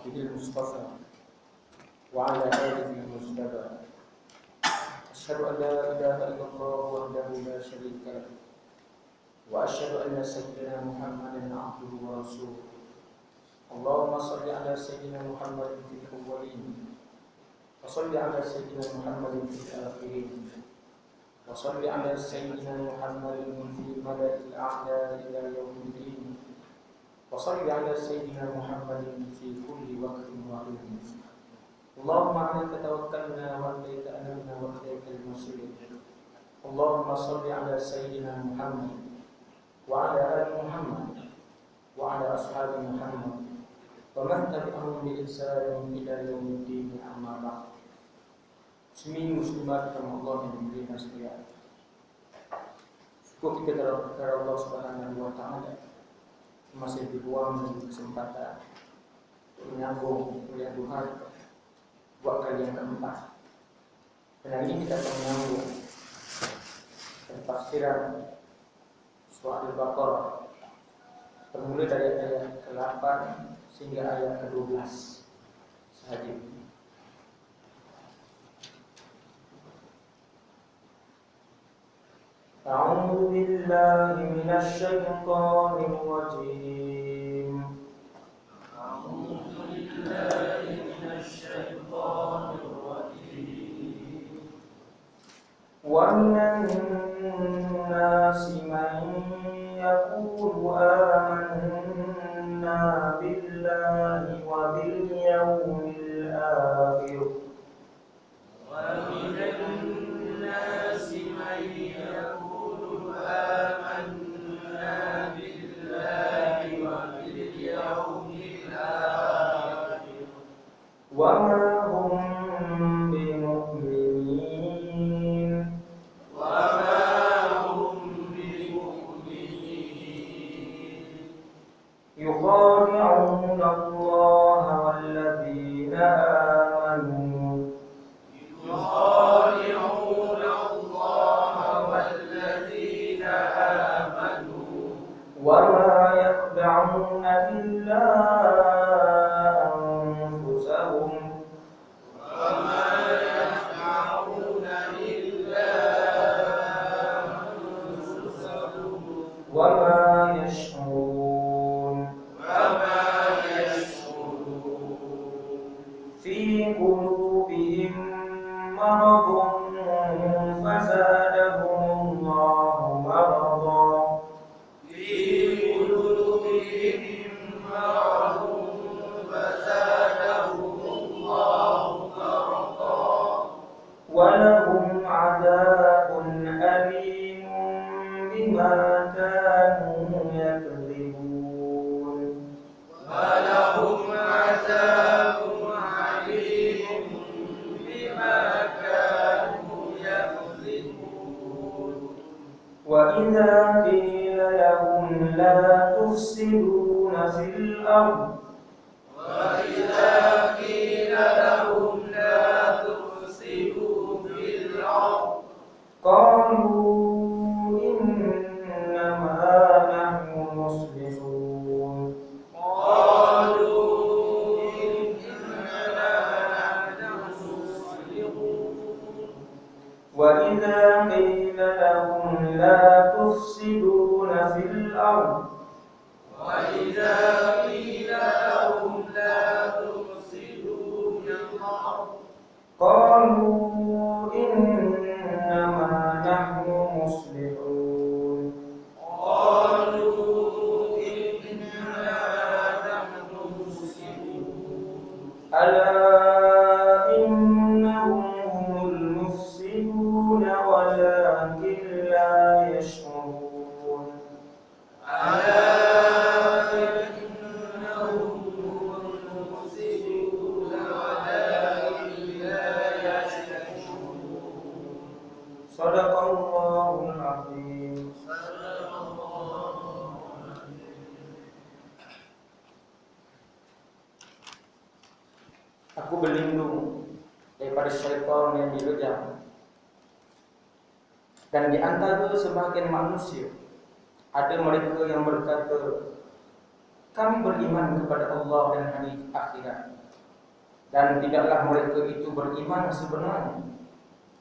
وصحبه المصطفى وعلى آله المجتبى. أشهد أن لا إله إلا الله وحده لا شريك له، وأشهد أن سيدنا محمدا عبده ورسوله. اللهم صل على سيدنا محمد في الأولين، وصل على سيدنا محمد في الآخرين، وصل على سيدنا محمد في الملأ الأعلى إلى يوم الدين، وصل على سيدنا محمد في كل وقت وحين. اللهم عليك توكلنا وإليك أنبنا وإليك المصير. اللهم صل على سيدنا محمد وعلى آل محمد وعلى أصحاب محمد ومن تبعهم بإحسان إلى يوم الدين. أما بعد. Muslimin muslimat yang Allah yang dimuliakan sekalian. Syukur kita kepada Allah Subhanahu wa taala masih dibuang dan kesempatan untuk menyambung kuliah Tuhan buat kali yang keempat. Dan hari ini kita akan menyambung tafsiran surah Al-Baqarah, bermula dari ayat ke-8 sehingga ayat ke-12 sahaja. أعوذ بالله من الشيطان الرجيم. أعوذ بالله من الشيطان الرجيم. ومن الناس من يقول آمنا بالله وباليوم الآخر. ومن الناس من يقول آمنا بالله وباليوم الآخر وما هم بمؤمنين. يخادعون الله والذين آمنوا. يخادعون الله والذين آمنوا وما يخدعون إلا أنفسهم. وما يخدعون إلا أنفسهم وما يشعرون. في قلوبهم مرض فزادهم الله مرضا. في قلوبهم مرض فزادهم الله مرضا ولهم عذاب أليم بما كانوا يكذبون. ولهم عذاب عليم بما كانوا يكذبون. وإذا قيل لهم لا تفسدون في الأرض. وإذا قيل لهم لا تفسدوا في الأرض قالوا إنما نحن مصلحون. قالوا إنما نحن مصلحون. وإذا قيل لهم لا تفسدون في الأرض. وإذا قيل لهم لا تفسدوا في الأرض قالوا إنما نحن مصلحون. قالوا إنما نحن مصلحون. ألا إنهم هم المفسدون ولكن لا يشعرون. ألا إنهم هم المفسدون ولكن لا يشعرون. صدق الله العظيم. Aku berlindung daripada syaitan yang direjam. Dan di antara sebagian manusia ada mereka yang berkata, kami beriman kepada Allah dan hari akhirat. Dan tidaklah mereka itu beriman sebenarnya.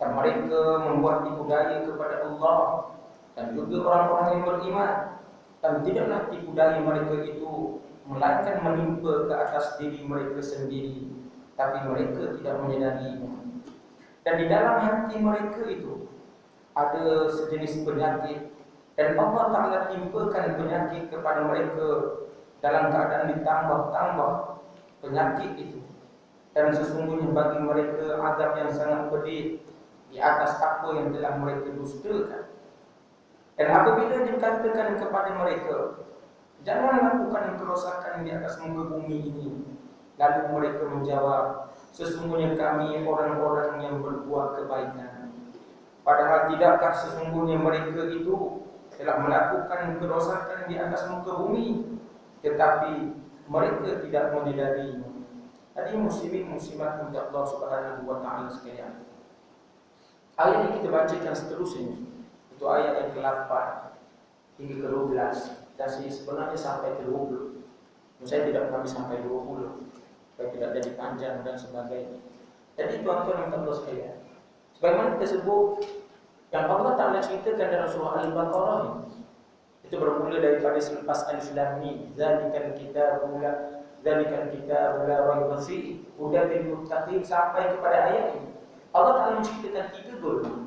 Dan mereka membuat tipu daya kepada Allah dan juga orang-orang yang beriman. Dan tidaklah tipu daya mereka itu melainkan menimpa ke atas diri mereka sendiri, tapi mereka tidak menyadarinya. Dan di dalam hati mereka itu ada sejenis penyakit, dan Allah Ta'ala timpakan penyakit kepada mereka dalam keadaan ditambah-tambah penyakit itu. Dan sesungguhnya bagi mereka azab yang sangat pedih di atas apa yang telah mereka dustakan. Dan apabila dikatakan kepada mereka, jangan lakukan kerosakan di atas muka bumi ini, lalu mereka menjawab, sesungguhnya kami orang-orang yang berbuat kebaikan. Padahal tidakkah sesungguhnya mereka itu telah melakukan kerosakan di atas muka bumi, tetapi mereka tidak menyadarinya. Jadi muslimin muslimat untuk Allah Subhanahu wa taala sekalian. Ayat yang kita bacakan seterusnya itu ayat yang ke-8 hingga ke-12 dan sebenarnya sampai ke-20. Saya tidak pernah sampai 20 supaya tidak jadi panjang dan sebagainya. Jadi tuan-tuan yang Allah sekalian, sebagaimana kita sebut yang Allah Ta'ala ceritakan dalam surah Al-Baqarah itu bermula daripada selepas Alif Lam Mim, zalikal kitabu la raiba fihi hudan lil muttaqin, sampai kepada ayat ini. Allah Ta'ala menceritakan 3 golongan.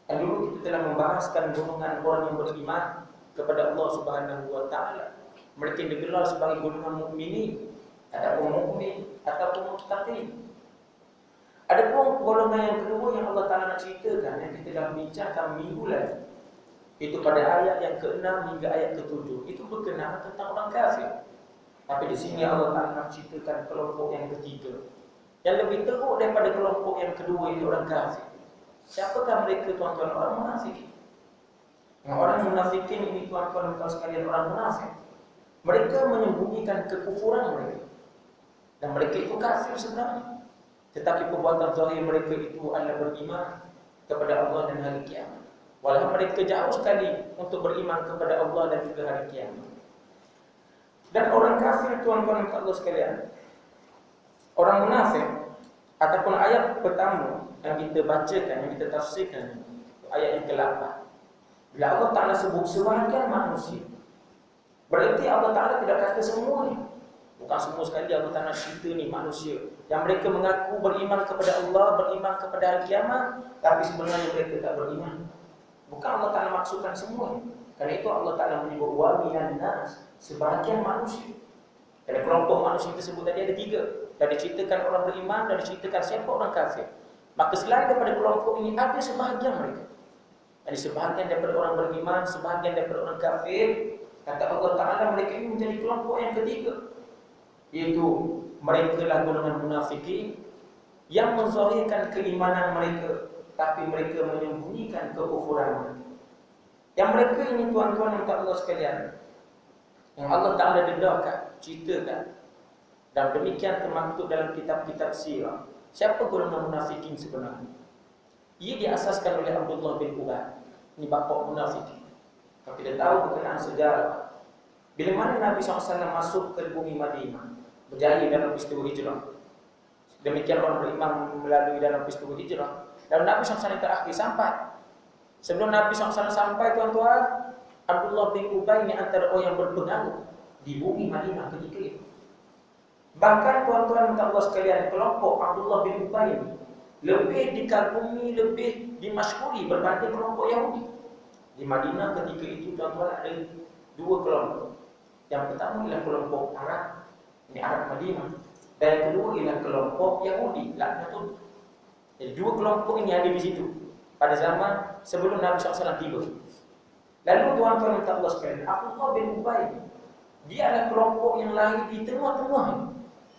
Dan dulu kita telah membahaskan golongan orang yang beriman kepada Allah Subhanahu wa taala. Mereka digelar sebagai golongan mukminin, ataupun mukmin, ataupun muttaqin. Adapun golongan yang kedua yang Allah Ta'ala nak ceritakan, yang kita dah bincangkan minggu lalu, itu pada ayat yang ke-6 hingga ayat ke-7, itu berkenaan tentang orang kafir. Tapi di sini Allah Ta'ala nak ceritakan kelompok yang ketiga, yang lebih teruk daripada kelompok yang kedua, itu orang kafir. Siapakah mereka tuan-tuan? Orang munafik. Yang orang munafikin ini tuan-tuan sekalian, orang munafik. Mereka menyembunyikan kekufuran mereka, dan mereka itu kafir sebenarnya, tetapi perbuatan zahir mereka itu adalah beriman kepada Allah dan hari kiamat. Walau mereka jauh sekali untuk beriman kepada Allah dan juga hari kiamat. Dan orang kafir tuan-tuan Allah sekalian, orang munafik, ataupun ayat pertama yang kita bacakan, yang kita tafsirkan, ayat yang ke-8. Bila Allah Ta'ala sebut sebahagian manusia, berarti Allah Ta'ala tidak kata semuanya. Bukan semua sekali Allah Ta'ala cerita ni manusia yang mereka mengaku beriman kepada Allah, beriman kepada hari kiamat, tapi sebenarnya mereka tak beriman. Bukan Allah Ta'ala maksudkan semua. Karena itu Allah Ta'ala menyebut wa minan nas, sebahagian manusia. Dan kelompok manusia tersebut tadi ada 3. Dan diceritakan orang beriman, dan diceritakan siapa orang kafir. Maka selain daripada kelompok ini ada sebahagian mereka. Ada sebahagian daripada orang beriman, sebahagian daripada orang kafir. Kata Allah Ta'ala, mereka ini menjadi kelompok yang ketiga, iaitu mereka lah golongan munafikin yang menzahirkan keimanan mereka, tapi mereka menyembunyikan kekufuran. Yang mereka ini tuan-tuan yang Allah sekalian, yang Allah Ta'ala dedahkan, ceritakan, dan demikian termaktub dalam kitab-kitab sirah. Siapa golongan munafikin sebenarnya? Ia diasaskan oleh Abdullah bin Ubay. Ini bapa munafikin. Kalau kita tahu berkenaan sejarah, bila mana Nabi SAW masuk ke bumi Madinah, berjaya dalam peristiwa hijrah. Demikian orang beriman melalui dalam peristiwa hijrah. Dan Nabi SAW terakhir sampai. Sebelum Nabi SAW sampai tuan-tuan, Abdullah bin Ubay ini antara orang yang berpengaruh di bumi Madinah ketika itu. Bahkan tuan-tuan minta Allah sekalian, kelompok Abdullah bin Ubay ini lebih dikagumi, lebih dimasyhuri berbanding kelompok Yahudi. Di Madinah ketika itu tuan-tuan ada 2 kelompok. Yang pertama ialah kelompok Arab, ini Arab Madinah. Dan yang kedua ialah kelompok Yahudi, Laknatun. Jadi 2 kelompok ini ada di situ pada zaman sebelum Nabi SAW tiba. Lalu tuan-tuan minta Allah sekalian, Abdullah bin Ubay, dia adalah kelompok yang lahir di tengah-tengah,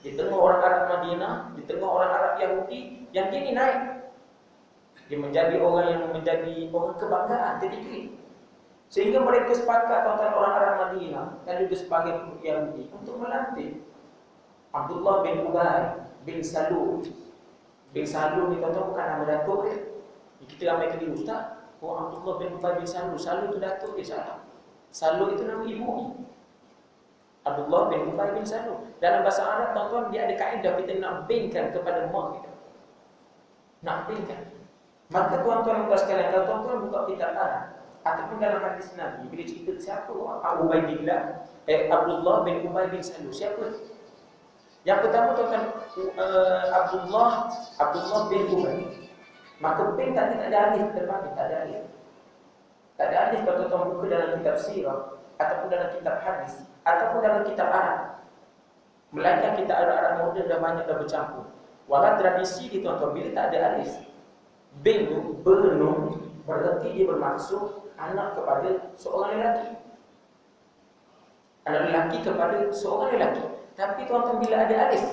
di tengah orang Arab Madinah, di tengah orang Arab Yahudi, yang kini naik. Dia menjadi orang yang menjadi orang kebanggaan ketika itu. Sehingga mereka sepakat tuan-tuan orang Arab Madinah dan juga sebagai Yahudi untuk melantik Abdullah bin Ubay bin Salul. Bin Salul ni tuan-tuan bukan nama datuk dia. Kita ramai kali ustaz, Abdullah bin Ubay bin Salul. Salul itu datuk dia, salah. Salul itu nama ibu. Abdullah bin Ubay bin Salul. Dalam bahasa Arab, tuan-tuan, dia ada kaedah kita nak binkan kepada mak kita. Nak binkan. Maka tuan-tuan dan sekalian, kalau tuan-tuan buka kitab Arab ataupun dalam hadis Nabi, bila cerita siapa Abdullah bin Ubay bin Salul, siapa? Yang pertama tuan-tuan, Abdullah bin Ubay. Maka bin tak ada alif depan, tak ada alif. Tak ada alif kalau tuan-tuan buka dalam kitab sirah ataupun dalam kitab hadis ataupun dalam kitab Arab. Melainkan kita Arab moden dah banyak dah bercampur. Walau tradisi di tuan-tuan, bila tak ada alif, bin tu bernun berarti dia bermaksud anak kepada seorang lelaki. Anak lelaki kepada seorang lelaki. Tapi tuan-tuan, bila ada alif,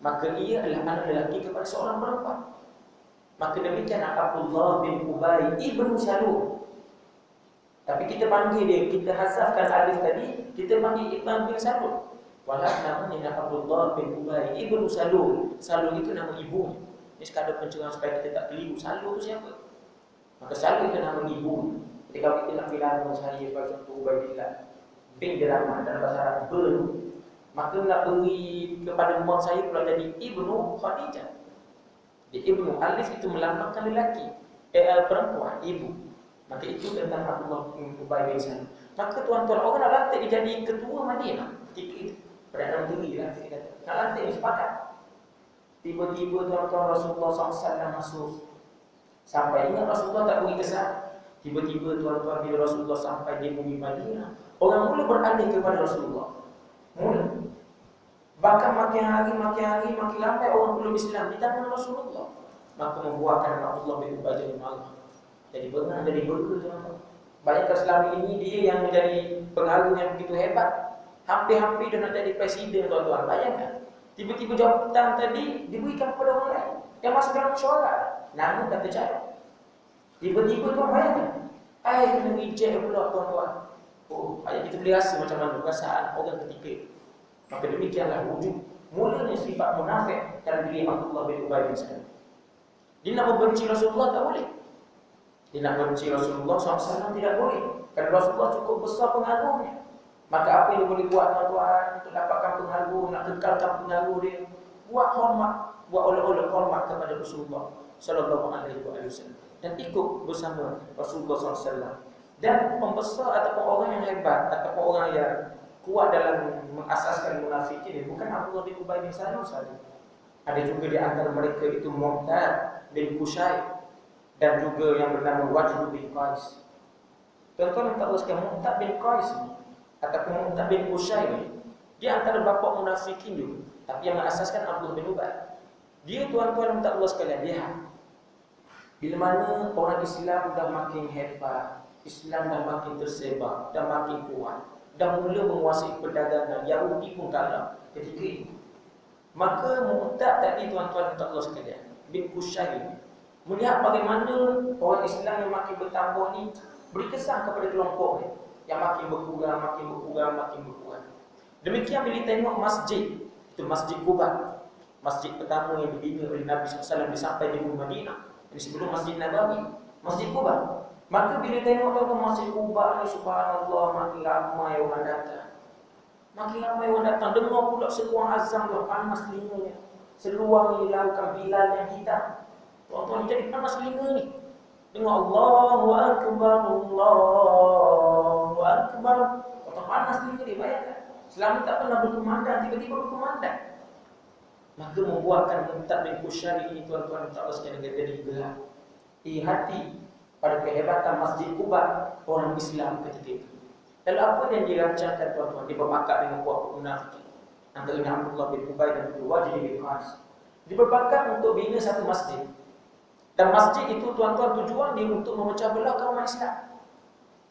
maka ia adalah anak lelaki kepada seorang perempuan. Maka demikian Abdullah bin Ubay ibn Salul. Tapi kita panggil dia, kita hasafkan alif tadi, kita panggil Ibn bin Salul. Walau namanya Abdullah bin Ubay ibn Salul. Salul itu nama ibu. Ini sekadar pencerahan supaya kita tak keliru. Salul itu siapa? Maka Salul itu nama ibu. Ketika kita nak bilang nama saya sebagai contoh Ubaidillah bin Dirama dalam bahasa Arab bin, maka nak beri kepada mak saya pula jadi Ibnu Khadijah. Di Ibnu alif itu melambangkan lelaki, perempuan, ibu. Maka itu tentang Abdullah bin Ubay bin Salul. Maka tuan-tuan, orang nak lantik dia jadi ketua Madinah ketika itu. Perdana Menteri lah kita kata. Nak lantik ni sepakat. Tiba-tiba tuan-tuan Rasulullah SAW masuk. Sampai ingat Rasulullah tak beri kesan. Tiba-tiba tuan-tuan, bila Rasulullah sampai di bumi Madinah, orang mula beralih kepada Rasulullah. Mula. Bahkan makin hari, makin ramai orang belum Islam di tangan Rasulullah. Maka membuatkan Abdullah bin Ubay jadi marah. Jadi bengar, jadi berka tuan-tuan. Bayangkan selama ini dia yang menjadi pengaruh yang begitu hebat. Hampir-hampir dia nak jadi presiden tuan-tuan. Bayangkan. Tiba-tiba jawatan tadi diberikan kepada orang lain yang masuk dalam mesyuarat. Namun tak percaya. Tiba-tiba tuan bayangkan. Kena reject pula tuan-tuan. Oh, ayat kita boleh rasa macam mana perasaan orang ketika itu. Maka demikianlah wujud mulanya sifat munafik dalam diri Abdullah bin Ubay bin Salul. Dia nak membenci Rasulullah tak boleh. Dia nak benci Rasulullah SAW tidak boleh. Kerana Rasulullah cukup besar pengaruhnya. Maka apa yang dia boleh buat tuan-tuan untuk dapatkan pengaruh, nak kekalkan pengaruh dia, buat hormat, buat oleh-oleh hormat kepada Rasulullah SAW dan ikut bersama Rasulullah SAW. Dan pembesar ataupun orang yang hebat ataupun orang yang kuat dalam mengasaskan munafik ini bukan Abdullah bin Ubay bin Salul saja. Ada juga di antara mereka itu Mu'tad bin Qusay dan juga yang bernama Wajid bin Qais. Tuan-tuan tak tahu sekarang Mu'tad bin Qais ni ataupun Mu'tad bin Qusay ni, dia antara bapa munafikin juga. Tapi yang mengasaskan Abdullah bin Ubay. Dia tuan-tuan tak tahu sekalian, lihat. Bila mana orang Islam dah makin hebat, Islam dah makin tersebar, dah makin kuat, dah mula menguasai perdagangan, Yahudi pun kalah ketika itu. Maka Mu'tad tadi tuan-tuan tak tahu sekalian, bin Qusay ni, melihat bagaimana orang Islam yang makin bertambah ni beri kesan kepada kelompok ni yang makin berkurang. Demikian bila tengok masjid, itu Masjid Quba, masjid pertama yang dibina oleh Nabi SAW sampai di Madinah, ini sebelum Masjid Nabawi, Masjid Quba. Maka bila tengok Masjid Quba ni, subhanallah, makin ramai orang datang. Dengar pula seruang azan tu, panas telinganya. Seruang yang dilakukan Bilal yang hitam. Tuan-tuan jadi panas telinga ni. Dengar Allahu Akbar, Allahu Akbar. Tuan-tuan panas telinga ni, bayangkan. Selama tak pernah berkumandang, tiba-tiba berkumandang. Maka membuatkan Mu'tad bin Qusay ini tuan-tuan tak usah jadi gelap. Hati pada kehebatan Masjid Quba orang Islam ketika itu. Lalu apa yang dirancangkan tuan-tuan? Diberbakat dengan kuat munafik antara Abdullah bin Ubay dan Wajid bin Qais. Diberbakat untuk bina satu masjid. Dan masjid itu tuan-tuan tujuan dia untuk memecah belah kaum Islam.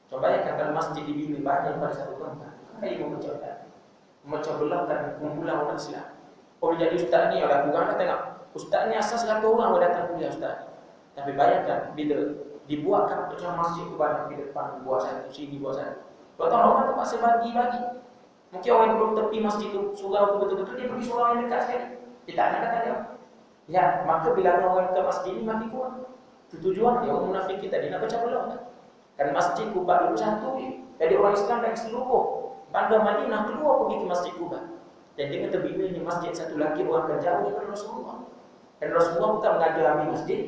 Coba bayangkan kalau masjid dibina banyak pada satu tempat, apa yang memecah belahkan kumpulan orang Islam. Oh jadi ustaz ni orang kurang dah tengok. Ustaz ni asas 100 orang datang kuliah ustaz. Tapi bayangkan bila dibuatkan pecah masjid tu banyak di depan, buat satu sini, buat satu. Tuan-tuan orang tu paksa bagi. Mungkin orang yang belum tepi masjid tu surau tu betul-betul dia pergi surau yang dekat sekali. Dia tak nak kata dia. Ya, maka bila orang ke masjid ni makin kuat. Tujuan dia orang munafik kita dia nak pecah belah. Dan masjid Quba dulu satu je. Jadi orang Islam dari seluruh Bandar Madinah keluar pergi ke Masjid Quba. Dan dia kata bila ni masjid satu lagi orang akan jauh daripada Rasulullah. Dan Rasulullah bukan mengajar habis masjid.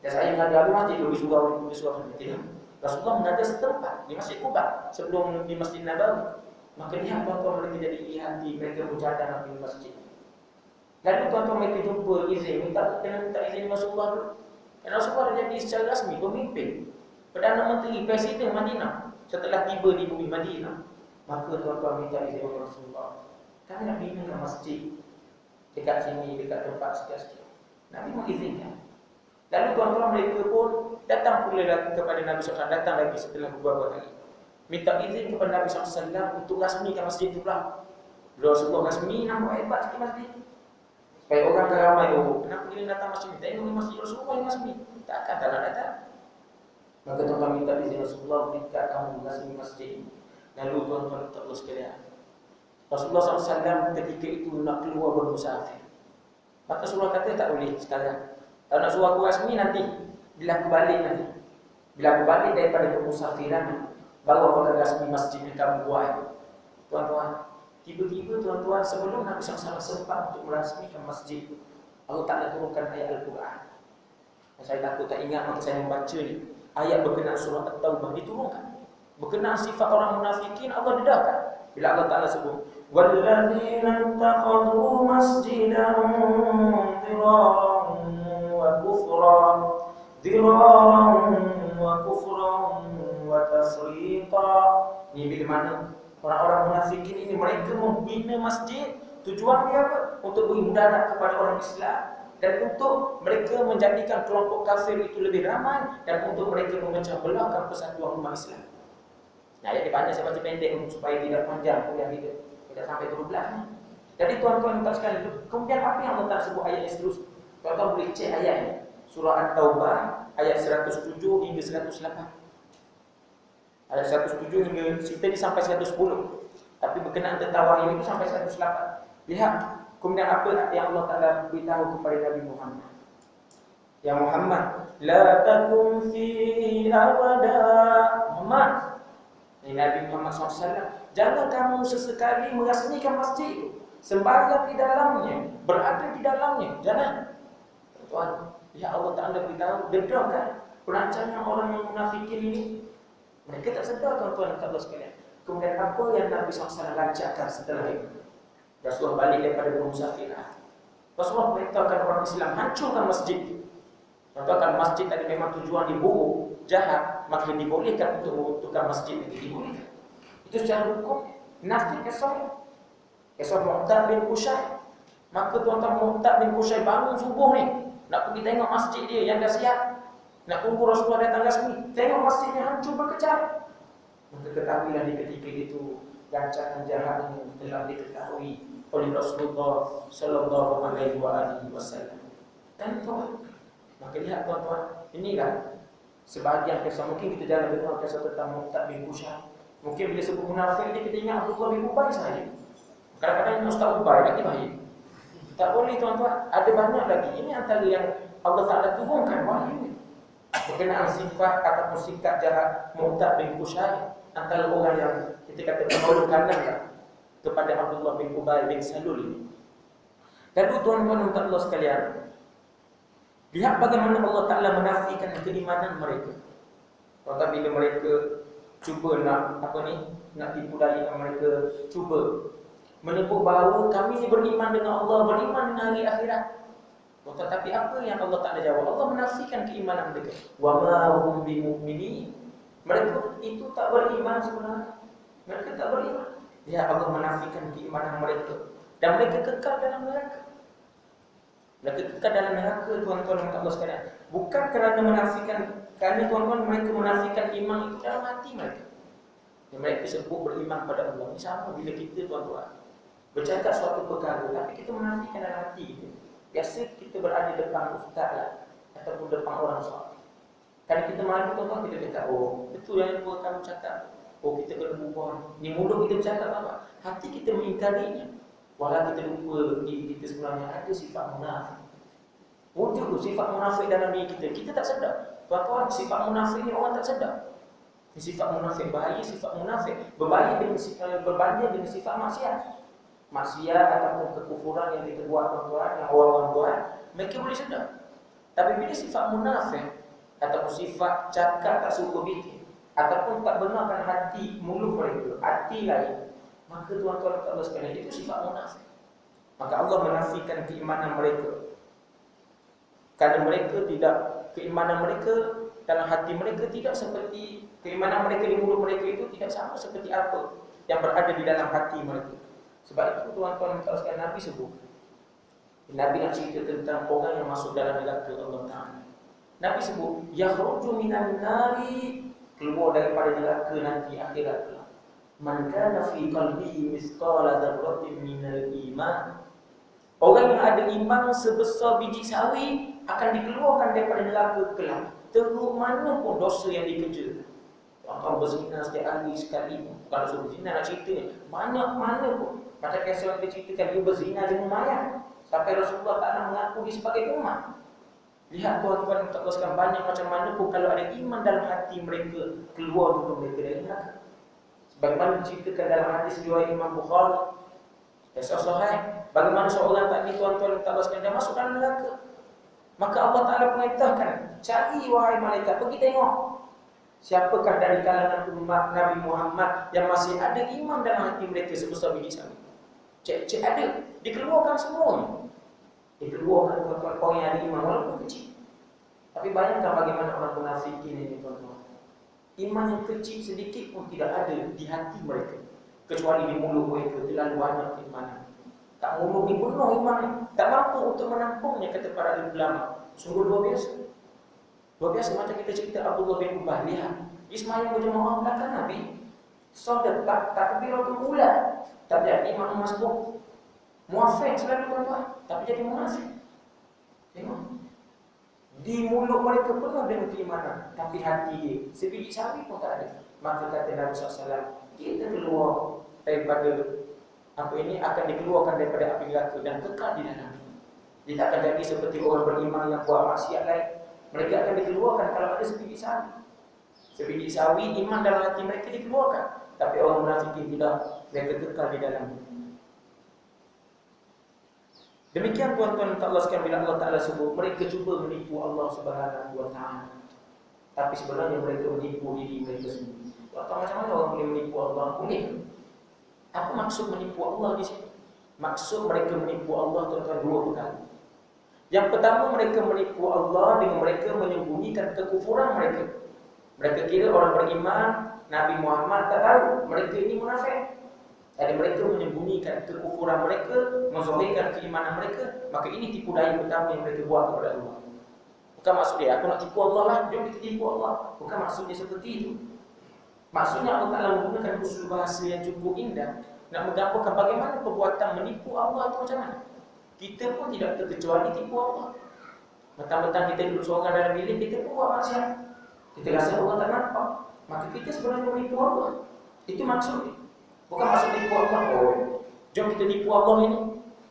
Dan saya mengajar habis masjid dulu surau tidak. Rasulullah mengajar setempat di Masjid Quba sebelum di Masjid Nabawi. Maka lihat tuan-tuan mereka jadi hati mereka berjadah di masjid. Lalu tuan-tuan mereka jumpa izin minta izin Rasulullah dulu. Dan Rasulullah dah jadi secara rasmi pemimpin Perdana Menteri Presiden Madinah setelah tiba di bumi Madinah. Maka tuan-tuan minta izin Rasulullah. Kami nak bina masjid dekat sini, dekat tempat sekian-sekian. Nabi mengizinkan. Lalu tuan-tuan mereka pun datang pula kepada Nabi SAW. Datang lagi setelah beberapa kali minta izin kepada Nabi SAW untuk rasmikan masjid itu pula. Rasulullah rasmi, nampak hebat sikit masjid. Supaya orang akan ramai, oh kenapa dia datang masjid ni? Tengok ni masjid Rasulullah yang rasmi. Takkan tak nak datang. Maka tuan-tuan minta izin Rasulullah ketika kamu rasmi masjid ini. Lalu tuan-tuan tak boleh sekalian, Rasulullah SAW ketika itu nak keluar bermusafir. Maka Rasulullah kata tak boleh sekalian. Kalau nak suruh aku rasmi nanti, bila aku balik nanti. Bila aku balik daripada bermusafiran, baru aku akan rasmi masjid yang kamu buat. Tuan-tuan, tiba-tiba tuan-tuan sebelum Nabi SAW sempat untuk merasmikan masjid, Allah Ta'ala turunkan ayat Al-Quran. Saya takut tak ingat maka saya membaca ni. Ayat berkenaan surah At-Taubah diturunkan. Berkenaan sifat orang munafikin Allah dedahkan. Bila Allah Ta'ala sebut وَالَّذِينَ اتَّخَذُوا مَسْجِدًا ضِرَارًا وَكُفْرًا وَتَفْرِيقًا. Ini bila mana orang-orang munafikin ini mereka membina masjid, tujuan dia apa? Untuk beri mudarat kepada orang Islam dan untuk mereka menjadikan kelompok kafir itu lebih ramai dan untuk mereka memecah belahkan persatuan umat Islam. Nah, ayat dia panjang, saya baca pendek supaya tidak panjang kuliah kita. Tidak sampai 12 ni. Jadi tuan-tuan tak sekalian, kemudian apa yang Allah Ta'ala sebut ayat yang seterusnya? Tuan-tuan boleh cek ayat ni. Surah At-Taubah ayat 107 hingga 108. Ayat 107 hingga cerita ni sampai 110. Tapi berkenaan tentang wahyu itu sampai 108. Lihat kemudian apa yang Allah Ta'ala beritahu kepada Nabi Muhammad. Ya Muhammad, la takum fi abada. Muhammad, ini Nabi Muhammad SAW, jangan kamu sesekali merasmikan masjid itu, sembahyang di dalamnya, berada di dalamnya. Jangan. Tuan, ya Allah Ta'ala beritahu, dedahkan perancangan orang yang munafikin ini. Mereka tak sedar tuan-tuan dan Allah sekalian. Kemudian apa yang Nabi SAW lancarkan setelah itu? Rasulullah balik daripada bermusafirah. Rasulullah perintahkan orang Islam hancurkan masjid. Contohkan masjid tadi memang tujuan diburuk, jahat, maka dibolehkan untuk meruntuhkan masjid itu, dibolehkan. Itu secara hukum. Nafti kisah Mu'tad bin Qusyai. Maka tuan-tuan Mu'tad bin Qusyai bangun subuh ni, nak pergi tengok masjid dia yang dah siap. Nak tunggu Rasulullah datang rasmi. Tengok masjidnya hancur berkecam. Maka ketahuilah di ketika itu rancangan jahat ini telah diketahui oleh Rasulullah sallallahu alaihi wasallam. Dan tuan, maka lihat tuan-tuan, inilah sebahagian kisah. Mungkin kita jangan dengar kisah tentang Mu'tad bin Qusyai. Mungkin bila sebut munafik ni kita ingat Abdullah bin Ubay sahaja. Kadang-kadang Ustaz Ubay lagi baik. Tak boleh tuan-tuan, ada banyak lagi. Ini antara yang Allah Ta'ala turunkan wahyu berkenaan sifat ataupun sikap jahat Mu'tad bin Qusyai, antara orang yang kita kata penolong kanan kepada Abdullah bin Ubay bin Salul ini. Lalu tuan-tuan dan Allah sekalian, lihat bagaimana Allah Ta'ala menafikan keimanan mereka. Tuan-tuan, bila mereka cuba nak tipu daya, mereka cuba menyebut bahawa kami ni beriman dengan Allah, beriman dengan hari akhirat. Tetapi apa yang Allah Ta'ala jawab? Allah menafikan keimanan mereka. Wa ma hum bimu'minin. Mereka itu tak beriman sebenarnya. Mereka tak beriman. Ya, Allah menafikan keimanan mereka dan mereka kekal dalam neraka. Mereka kekal dalam neraka, tuan-tuan dan Allah sekalian. Bukan kerana menafikan, kerana tuan-tuan mereka menafikan iman itu dalam hati mereka. Dan mereka sebut beriman pada Allah. Ini sama bila kita tuan-tuan bercakap suatu perkara tapi kita menafikan dalam hati kita. Biasa kita berada depan ustaz lah, ataupun depan orang soal. Kalau kita malu tuan-tuan, kita cakap, oh betul yang kamu cakap. Oh kita kena berubah. Ni mulut kita bercakap apa? Hati kita mengingkarinya. Walau kita lupa diri kita sebenarnya ada sifat munafik. Wujud tu sifat munafik dalam diri kita. Kita tak sedar. Tuan-tuan, sifat munafik ni orang tak sedar. Sifat munafik bahaya, sifat munafik berbanding dengan sifat maksiat. Maksiat ataupun kekufuran yang kita buat tuan-tuan, yang orang buat, mereka boleh sedar. Tapi bila sifat munafik ataupun sifat cakap tak suka bikin, ataupun tak benarkan hati mulut mereka, hati lain, maka tuan-tuan Allah sekalian, itu sifat munafik. Maka Allah menafikan keimanan mereka. Kerana mereka tidak, keimanan mereka dalam hati mereka tidak seperti keimanan mereka di mulut mereka itu tidak sama seperti apa yang berada di dalam hati mereka. Sebab itu tuan-tuan sekalian, Nabi sebut, Nabi nak cerita tentang orang yang masuk dalam neraka Allah Ta'ala. Nabi sebut, yakhruju minan nari, keluar daripada neraka nanti akhirat kelak. Man kana fi qalbihi mithqala dzarratin minal iman. Orang yang ada iman sebesar biji sawi akan dikeluarkan daripada neraka kelak. Teruk mana pun dosa yang dikerja. Orang berzina setiap hari sekali. Kalau suruh berzina nak cerita ni, mana pun. Macam kisah yang dia ceritakan, dia berzina dengan mayat. Sampai Rasulullah tak nak mengaku dia sebagai umat. Lihat tuan-tuan tak teruskan banyak macam mana pun kalau ada iman dalam hati mereka, keluar juga mereka dari neraka. Sebagaimana diceritakan dalam hadis riwayat Imam Bukhari, kisah sahih, bagaimana seorang tadi tuan-tuan tak teruskan dia masuk dalam neraka. Maka Allah Ta'ala perintahkan, cari wahai malaikat, pergi tengok siapakah dari kalangan umat Nabi Muhammad yang masih ada iman dalam hati mereka sebesar biji sawi. Cek ada, dikeluarkan semuanya. Dikeluarkan tuan-tuan orang yang ada iman walaupun kecil. Tapi bayangkan bagaimana orang munafik ini tuan-tuan. Iman yang kecil sedikit pun tidak ada di hati mereka, kecuali di mulut mereka terlalu banyak keimanan. Tak mulut ni penuh iman ni, tak mampu untuk menampungnya, kata para ulama. Sungguh luar biasa. Luar biasa macam kita cerita Abdullah bin Ubay. Lihat, Ismail berjemaah belakang Nabi, solat takbiratul ula, tak jadi imam masbuk. Muafik selalu tuan-tuan, tapi jadi munafik. Tengok, di mulut mereka penuh dengan keimanan, tapi hati dia sebiji sawi pun tak ada. Maka kata Nabi SAW, kita keluar daripada apa ini, akan dikeluarkan daripada api neraka dan kekal di dalam. Dia tak akan jadi seperti orang beriman yang buat maksiat lain. Mereka akan dikeluarkan kalau ada sebiji sawi. Sebiji sawi iman dalam hati mereka dikeluarkan, tapi orang munafik tidak, mereka kekal di dalam. Demikian tuan-tuan Allah sekalian, bila Allah Ta'ala sebut mereka cuba menipu Allah Subhanahu wa Ta'ala, tapi sebenarnya mereka menipu diri mereka sendiri. Tuan-tuan, macam mana orang boleh menipu Allah? Boleh. Apa maksud menipu Allah di sini? Maksud mereka menipu Allah tuan-tuan dua perkara. Yang pertama, mereka menipu Allah dengan mereka menyembunyikan kekufuran mereka. Mereka kira orang beriman, Nabi Muhammad tak tahu mereka ini munafik. Jadi mereka menyembunyikan kekufuran mereka, menzahirkan keimanan mereka. Maka ini tipu daya pertama yang mereka buat kepada Allah. Bukan maksud dia, aku nak tipu Allah lah, jom kita tipu Allah. Bukan maksudnya seperti itu. Maksudnya Allah Ta'ala menggunakan usul bahasa yang cukup indah, nak menggambarkan bagaimana perbuatan menipu Allah itu macam mana. Kita pun tidak terkecuali tipu Allah. Mentang-mentang kita duduk seorang dalam bilik, kita pun buat maksiat. Kita rasa Allah tak nampak, maka kita sebenarnya menipu Allah. Itu maksudnya. Bukan maksud tipu Allah, oh, jom kita tipu Allah ini.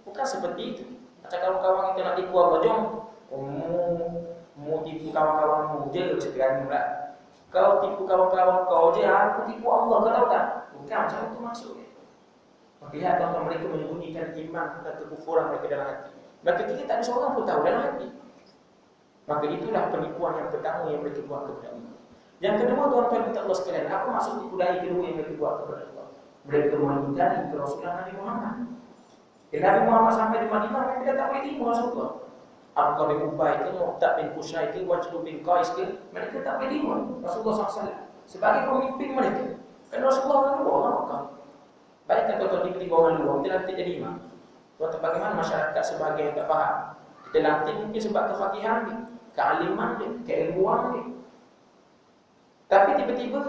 Bukan seperti itu. Macam kawan-kawan kita nak tipu Allah, jom mu tipu kawan-kawanmu je, sekarang pula. Kau tipu kawan-kawan kau je, aku tipu Allah, kau tahu tak? Bukan macam itu maksudnya. Lihat tuan-tuan, mereka menyembunyikan iman dan kekufuran mereka dalam hati. Maka kita tak ada seorang pun tahu dalam hati. Maka itulah penipuan yang pertama yang mereka buat kepada Allah. Yang kedua tuan-tuan kita Allah sekalian, apa maksud tipu daya kedua yang mereka buat kepada Allah? Mereka mengingkari kerasulan Nabi Muhammad. Nabi Muhammad sampai di Madinah, mereka tak boleh terima Rasulullah. Abdullah bin Ubay ke, Mu'tad bin Qusay ke, Wajid bin Qais ke, mereka tak boleh terima Rasulullah SAW sebagai pemimpin mereka. Kerana Rasulullah orang luar, orang Makkah. Bayangkan tuan-tuan, tiba-tiba orang luar, kita lantik jadi imam. Tuan-tuan, bagaimana masyarakat sebahagian yang tak faham? Kita lantik mungkin sebab kefakihan dia, kealiman dia, keilmuan dia. Tapi tiba-tiba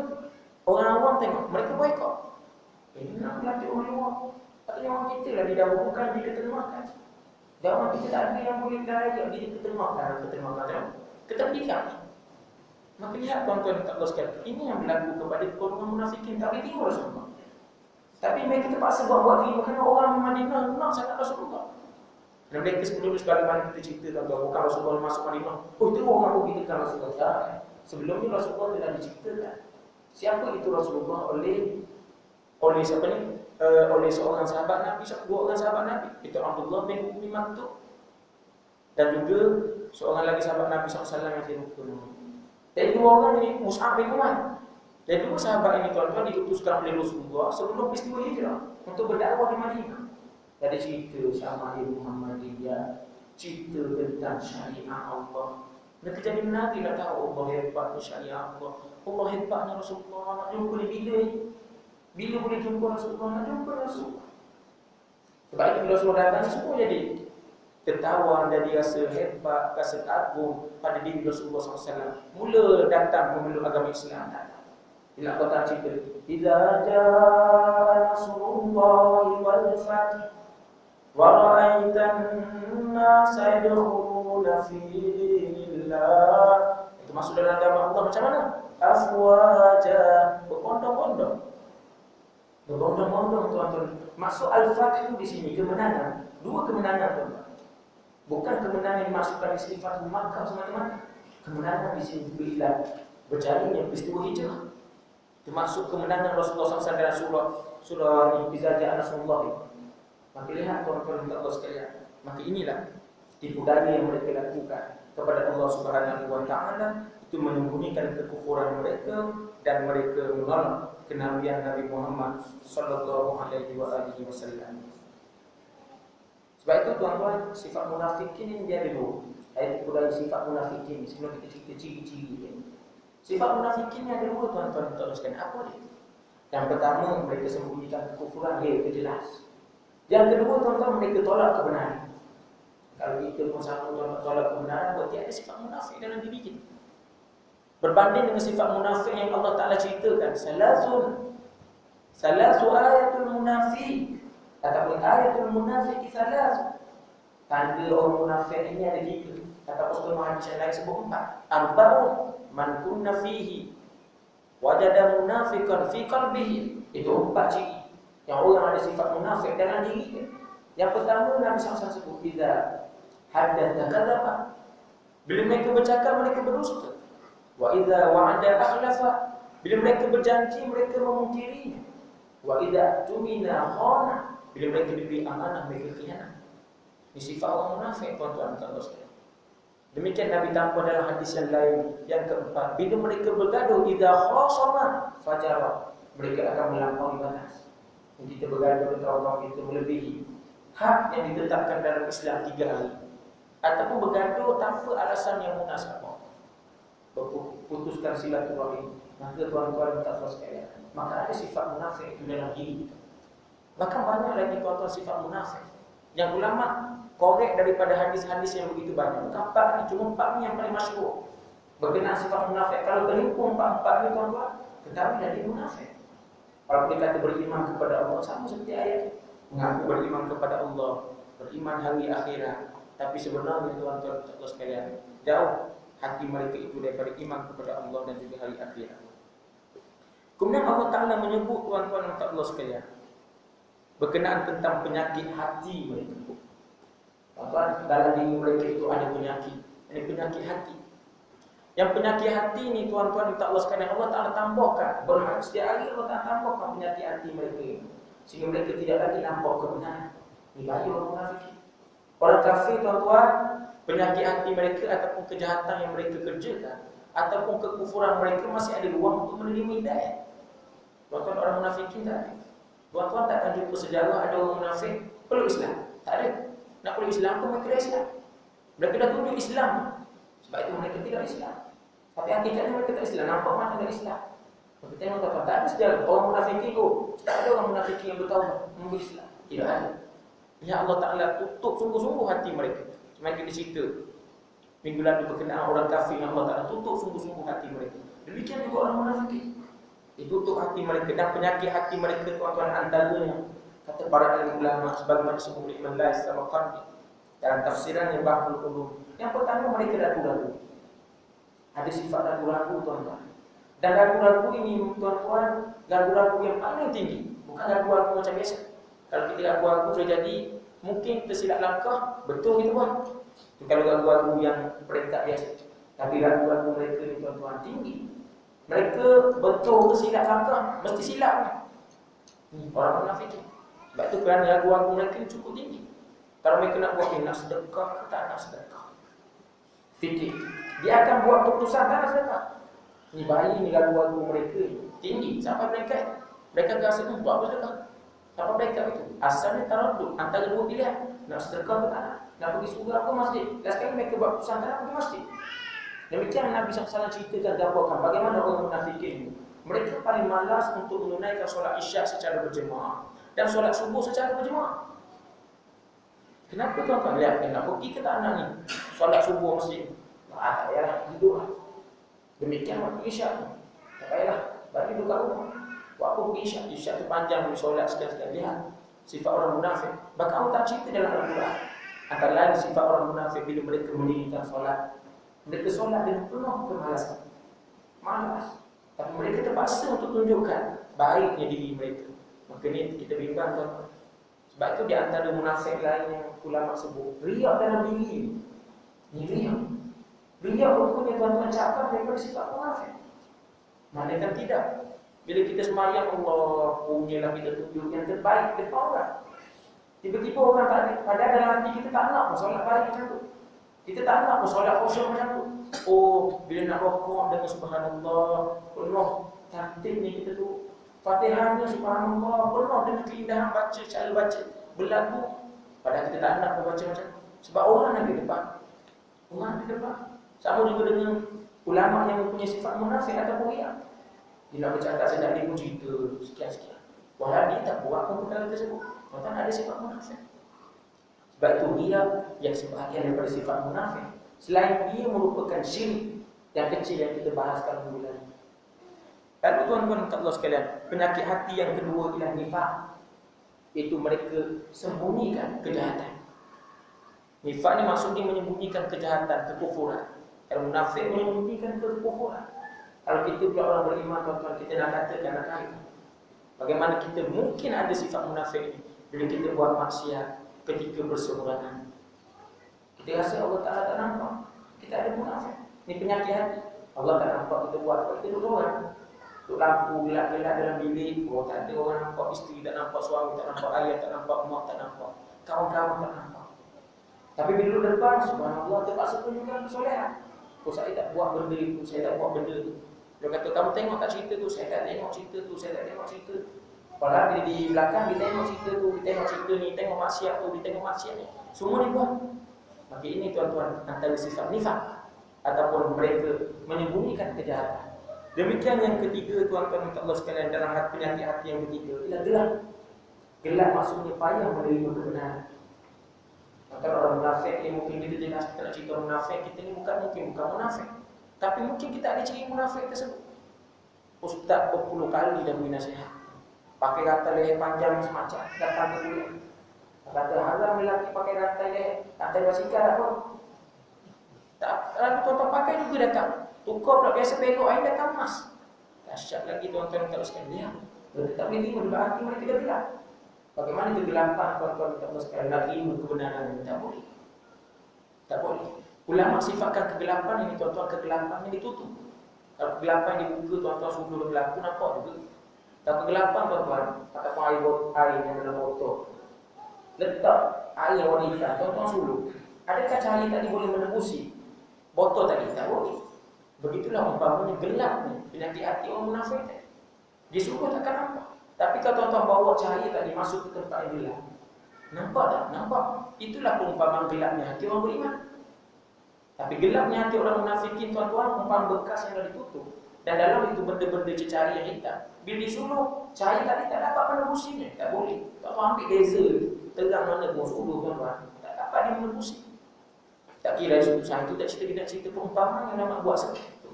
orang awam tengok, mereka boikot. Ini nak lantik orang luar. Patutnya orang kita lah didahulukan, diketermakan. Dan orang kita tak ada yang boleh berlayak, diketermakan. Keterdikan. Maka lihat tuan-tuan tak tahu sekali, ini yang berlaku kepada orang munafikin, tak boleh terima Rasulullah. Tapi mereka terpaksa buat terima kerana orang Madinah nak sangat Rasulullah. Dan mereka sebelum sebagaimana kita cerita tuan-tuan, bukan Rasulullah masuk Madinah, oh itu orang aku kita kan Rasulullah. Sebelumnya Rasulullah telah diceritakan Siapa itu Rasulullah oleh siapa ni? Oleh seorang sahabat Nabi, dua orang sahabat Nabi. Itu Abdullah bin Ummi Maktum dan juga seorang lagi sahabat Nabi SAW yang saya lupa namanya. Dan dua orang ini Mus'ab bin Umair. Dan dua sahabat ini tuan-tuan diutuskan oleh Rasulullah sebelum peristiwa hijrah untuk berdakwah di Madinah. Ada cerita Syama'il Muhammadiyah, cerita tentang syariat Allah. Mereka jadi menari nak tahu Allah hebatnya syariat Allah. Allah hebatnya Rasulullah. Nak jumpa ni bila ni? Bila boleh jumpa Rasulullah? Nak jumpa Rasulullah. Sebab itu bila Rasulullah datang semua jadi tertawa dan dia rasa hebat, rasa agung pada diri Rasulullah SAW. Mula datang memeluk agama Islam. Bila kau tak cerita, "Idza jaa nasrullahi wal fath wa ra'aitan nasa yadkhuluna fi dinillah." Itu masuk dalam agama Allah macam mana? Afwaja, berbondong-bondong. Berbondong-bondong tuan-tuan. Maksud al-fath di sini kemenangan. Dua kemenangan tuan-tuan. Bukan kemenangan yang dimaksudkan di sini Fathu Makkah semata-mata. Kemenangan di sini bila berjalannya peristiwa hijrah. Termasuk kemenangan Rasulullah SAW dalam surah Idza Jaa Nasrullah. Maka lihat tuan-tuan dan Allah sekalian. Maka inilah tipu daya yang mereka lakukan kepada Allah Subhanahu wa taala, itu menyembunyikan kekufuran mereka dan mereka menolak kenabian Nabi Muhammad sallallahu alaihi wasallam. Sebab itu tuan-tuan, sifat munafikin ini dia dulu. Ayat itu dari sifat munafikin sebelum kita cerita ciri-ciri dia. Sifat munafikin yang kedua tuan-tuan untuk sekalian, apa dia? Yang pertama, mereka sembunyikan kekufuran, itu jelas. Yang kedua tuan-tuan, mereka tolak kebenaran. Kalau kita pun sama tolak kebenaran, berarti ada sifat munafik dalam diri kita. Berbanding dengan sifat munafik yang Allah Ta'ala ceritakan, Salasu ayatul munafik, ataupun ayatul munafik salas. Tanda orang munafik ini ada tiga. Kata Rasulullah hadis yang lain sebut 4. Arba'un man kunna fihi wajada munafiqan fi qalbihi. Itu 4 ciri yang orang ada sifat munafik dalam diri dia. Yang pertama Nabi SAW sebut, idza haddatha kadzaba. Bila mereka bercakap mereka berdusta. Wa idza wa'ada akhlafa. Bila mereka berjanji mereka memungkirinya. Wa idza tumina khana. Bila mereka diberi amanah mereka khianat. Ini sifat orang munafik tuan-tuan dan Allah. Demikian Nabi tambah dalam hadis yang lain. Yang keempat, bila mereka bergaduh, idza khasama fajara, mereka akan melampaui batas. Kita bergaduh dengan orang kita melebihi hak yang ditetapkan dalam Islam 3 hari. Ataupun bergaduh tanpa alasan yang munasabah, putuskan silaturahim. Maka tuan-tuan tak tahu sekalian, maka ada sifat munafik itu dalam diri kita. Bahkan banyak lagi tuan-tuan sifat munafik yang ulama korek daripada hadis-hadis yang begitu banyak. Bukan 4 ni, cuma 4 ni yang paling masyhur berkenaan sifat munafik. Kalau terhimpun 4 ni tuan-tuan, ketahui dah dia munafik. Kalau dia kata beriman kepada Allah, sama seperti ayat mengaku beriman kepada Allah, beriman hari akhirat, tapi sebenarnya tuan-tuan sekalian, jauh hati mereka itu daripada iman kepada Allah dan juga hari akhirat. Kemudian Allah Ta'ala menyebut tuan-tuan dan Allah sekalian berkenaan tentang penyakit hati mereka. Apa? Dalam diri mereka itu ada penyakit. Ada penyakit hati. Yang penyakit hati ni tuan-tuan dan Allah sekalian, Allah Ta'ala tambahkan. Berhari setiap hari Allah Ta'ala tambahkan penyakit hati mereka ini, sehingga mereka tidak lagi nampak kebenaran. Ini bahaya orang munafik. Orang kafir tuan-tuan, penyakit hati mereka ataupun kejahatan yang mereka kerjakan ataupun kekufuran mereka masih ada ruang untuk menerima hidayah. Tuan-tuan, orang munafikin tak ada. Tuan-tuan takkan jumpa sejarah ada orang munafik peluk Islam. Tak ada. Nak peluk Islam pun mereka dah Islam. Mereka dah tunjuk Islam. Sebab itu mereka tidak Islam. Tapi hakikatnya mereka tak Islam. Nampak macam tak Islam. Kita tengok tuan-tuan, tak ada sejarah orang munafikin tu. Tak ada orang munafikin yang bertaubat memberi Islam. Tidak ada. Ya Allah Ta'ala tutup sungguh-sungguh hati mereka. Macam kita cerita minggu lalu berkenaan orang kafir yang Allah Ta'ala tutup sungguh-sungguh hati mereka. Demikian juga orang munafikin. Ditutup hati mereka dan penyakit hati mereka tuan-tuan antaranya kata para ulama sebagaimana disebut oleh Ibn Lais Samarqandi dalam tafsiran yang Bahrul Ulum. Yang pertama, mereka ragu-ragu. Ada sifat ragu-ragu tuan-tuan. Dan ragu-ragu ini tuan-tuan, ragu-ragu yang paling tinggi. Bukan ragu-ragu macam biasa. Kalau kita ragu-ragu boleh jadi mungkin kita silap langkah, betul kita buat. Itu kalau ragu-ragu yang peringkat biasa. Tapi ragu-ragu mereka ni tuan-tuan tinggi. Mereka betul ke silap langkah? Mesti silap. Orang munafik. Sebab tu kerana ragu-ragu mereka cukup tinggi. Kalau mereka nak buat nak sedekah ke tak nak sedekah. Fikir. Dia akan buat keputusan tak nak sedekah. Ni bayi ni ragu-ragu mereka tinggi. Sampai mereka rasa buat apa sedekah. Sampai mereka itu. Asalnya taradud antara dua pilihan. Nak sedekah ke tak nak. Nak pergi surga ke masjid. Dan sekarang mereka buat keputusan tak nak pergi masjid. Demikian Nabi SAW ceritakan, gambarkan bagaimana orang munafikin. Mereka paling malas untuk menunaikan solat isyak secara berjemaah dan solat subuh secara berjemaah. Kenapa tuan-tuan? Lihat, nak pergi ke tak nak ni? Solat subuh masjid. Tak payahlah, duduklah. Demikian waktu isyak tu. Tak payahlah, balik duduk kat rumah. Buat apa pergi isyak? Isyak tu panjang, boleh solat sekali-sekali. Lihat, sifat orang munafik. Bahkan Allah tak cerita dalam Al-Quran. Antara lain sifat orang munafik bila mereka mendirikan solat. Mereka solat dengan penuh kemalasan. Malas. Tapi mereka terpaksa untuk tunjukkan baiknya diri mereka. Maka ni kita bimbang tuan-tuan. Sebab itu di antara munafik lain yang ulama sebut, riak dalam diri. Ni riak. Riak rupanya tuan-tuan cakap daripada sifat munafik. Malaikat tidak. Bila kita sembahyang, Allah punyalah kita tunjuk yang terbaik depan orang. Tiba-tiba orang tak ada. Padahal dalam hati kita tak nak pun solat baik macam tu. Kita tak nak pun solat khusyuk macam tu. Oh, bila nak rokok dengan subhanallah, penuh tertibnya kita tu. Fatihahnya subhanallah, penuh dengan keindahan baca, cara baca, berlagu. Padahal kita tak nak pun baca macam tu. Sebab orang ada di depan. Orang ada di depan. Sama juga dengan ulama yang mempunyai sifat munafik ataupun riak. Dia nak bercakap sedang dia pun cerita sekian-sekian. Walau dia tak buat pun perkara tersebut. Tuan-tuan ada sifat munafik. Sebab itu dia yang sebahagian daripada sifat munafik. Selain dia merupakan syirik yang kecil yang kita bahaskan dulu lagi. Lalu tuan-tuan Allah sekalian, penyakit hati yang kedua ialah nifaq. Iaitu mereka sembunyikan kejahatan. Nifaq ni maksudnya menyembunyikan kejahatan, kekufuran. Kalau munafik menyembunyikan kekufuran. Kalau kita pula orang beriman tuan-tuan, kita nak katakan nak kata. Bagaimana kita mungkin ada sifat munafik ini bila kita buat maksiat ketika berseorangan. Kita rasa Allah Ta'ala tak nampak. Kita ada munafik. Ini penyakit hati. Allah tak nampak kita buat apa, kita duduk orang. Duduk lampu gelap-gelap dalam bilik. Oh, tak ada orang nampak, isteri tak nampak, suami tak nampak, ayah tak nampak, mak tak nampak, kawan-kawan tak nampak. Tapi bila duduk depan, subhanallah, terpaksa tunjukkan kesolehan. Oh, saya tak buat benda itu, saya tak buat benda itu. Dia kata, kamu tengok tak cerita tu? Saya tak tengok cerita tu, saya tak tengok cerita. Padahal bila di belakang, dia tengok cerita tu, dia tengok cerita ni, tengok maksiat tu, dia tengok maksiat ni. Semua dia buat. Maka ini tuan-tuan antara sifat nifaq ataupun mereka menyembunyikan kejahatan. Demikian yang ketiga tuan-tuan Allah sekalian dalam penyakit hati yang ketiga ialah gelap. Gelap maksudnya payah menerima kebenaran. Maka orang munafik ni mungkin kita nak cerita munafik, kita ni bukan munafik. Tapi mungkin kita ada ciri munafik tersebut. Ustaz berpuluh kali dah beri nasihat. Pakai rantai leher panjang semacam datang ke kuliah. Kata haram lelaki pakai rantai leher, rantai basikal apa? Tak, lalu tuan-tuan pakai juga datang. Tukar pula biasa belok air datang emas. Dahsyat lagi tuan-tuan kalau sekalian. Mereka tak boleh terima, berarti mereka dah gelap. Bagaimana kegelapan tuan-tuan kalau sekalian nak terima kebenaran ini? Tak boleh. Tak boleh. Ulama sifatkan kegelapan ini tuan-tuan, kegelapan yang ditutup. Kalau kegelapan yang dibuka tuan-tuan sudah berlaku, nampak juga. Kalau kegelapan tuan-tuan, ataupun air yang dalam botol, letak air warna hitam, tuan-tuan suluh. Adakah cahaya tadi boleh menembusi botol tadi? Tak boleh. Begitulah umpamanya gelap ni, penyakit hati orang munafik. Dia suluh takkan nampak. Tapi kalau tuan-tuan bawa cahaya tadi masuk ke tempat yang gelap, nampak tak? Nampak. Itulah perumpamaan gelapnya hati orang beriman. Tapi gelapnya hati orang munafikin tuan-tuan, umpam bekas yang dah ditutup. Dan dalam itu benda-benda cecair yang hitam. Bila disuruh, cahaya tadi tak dapat menembusinya. Tak boleh. Tuan-tuan ambil laser, terang mana pun suruh tuan-tuan, tak dapat dia menembusi. Tak kira susah itu, tak cerita perumpamaan yang nak buat seperti itu.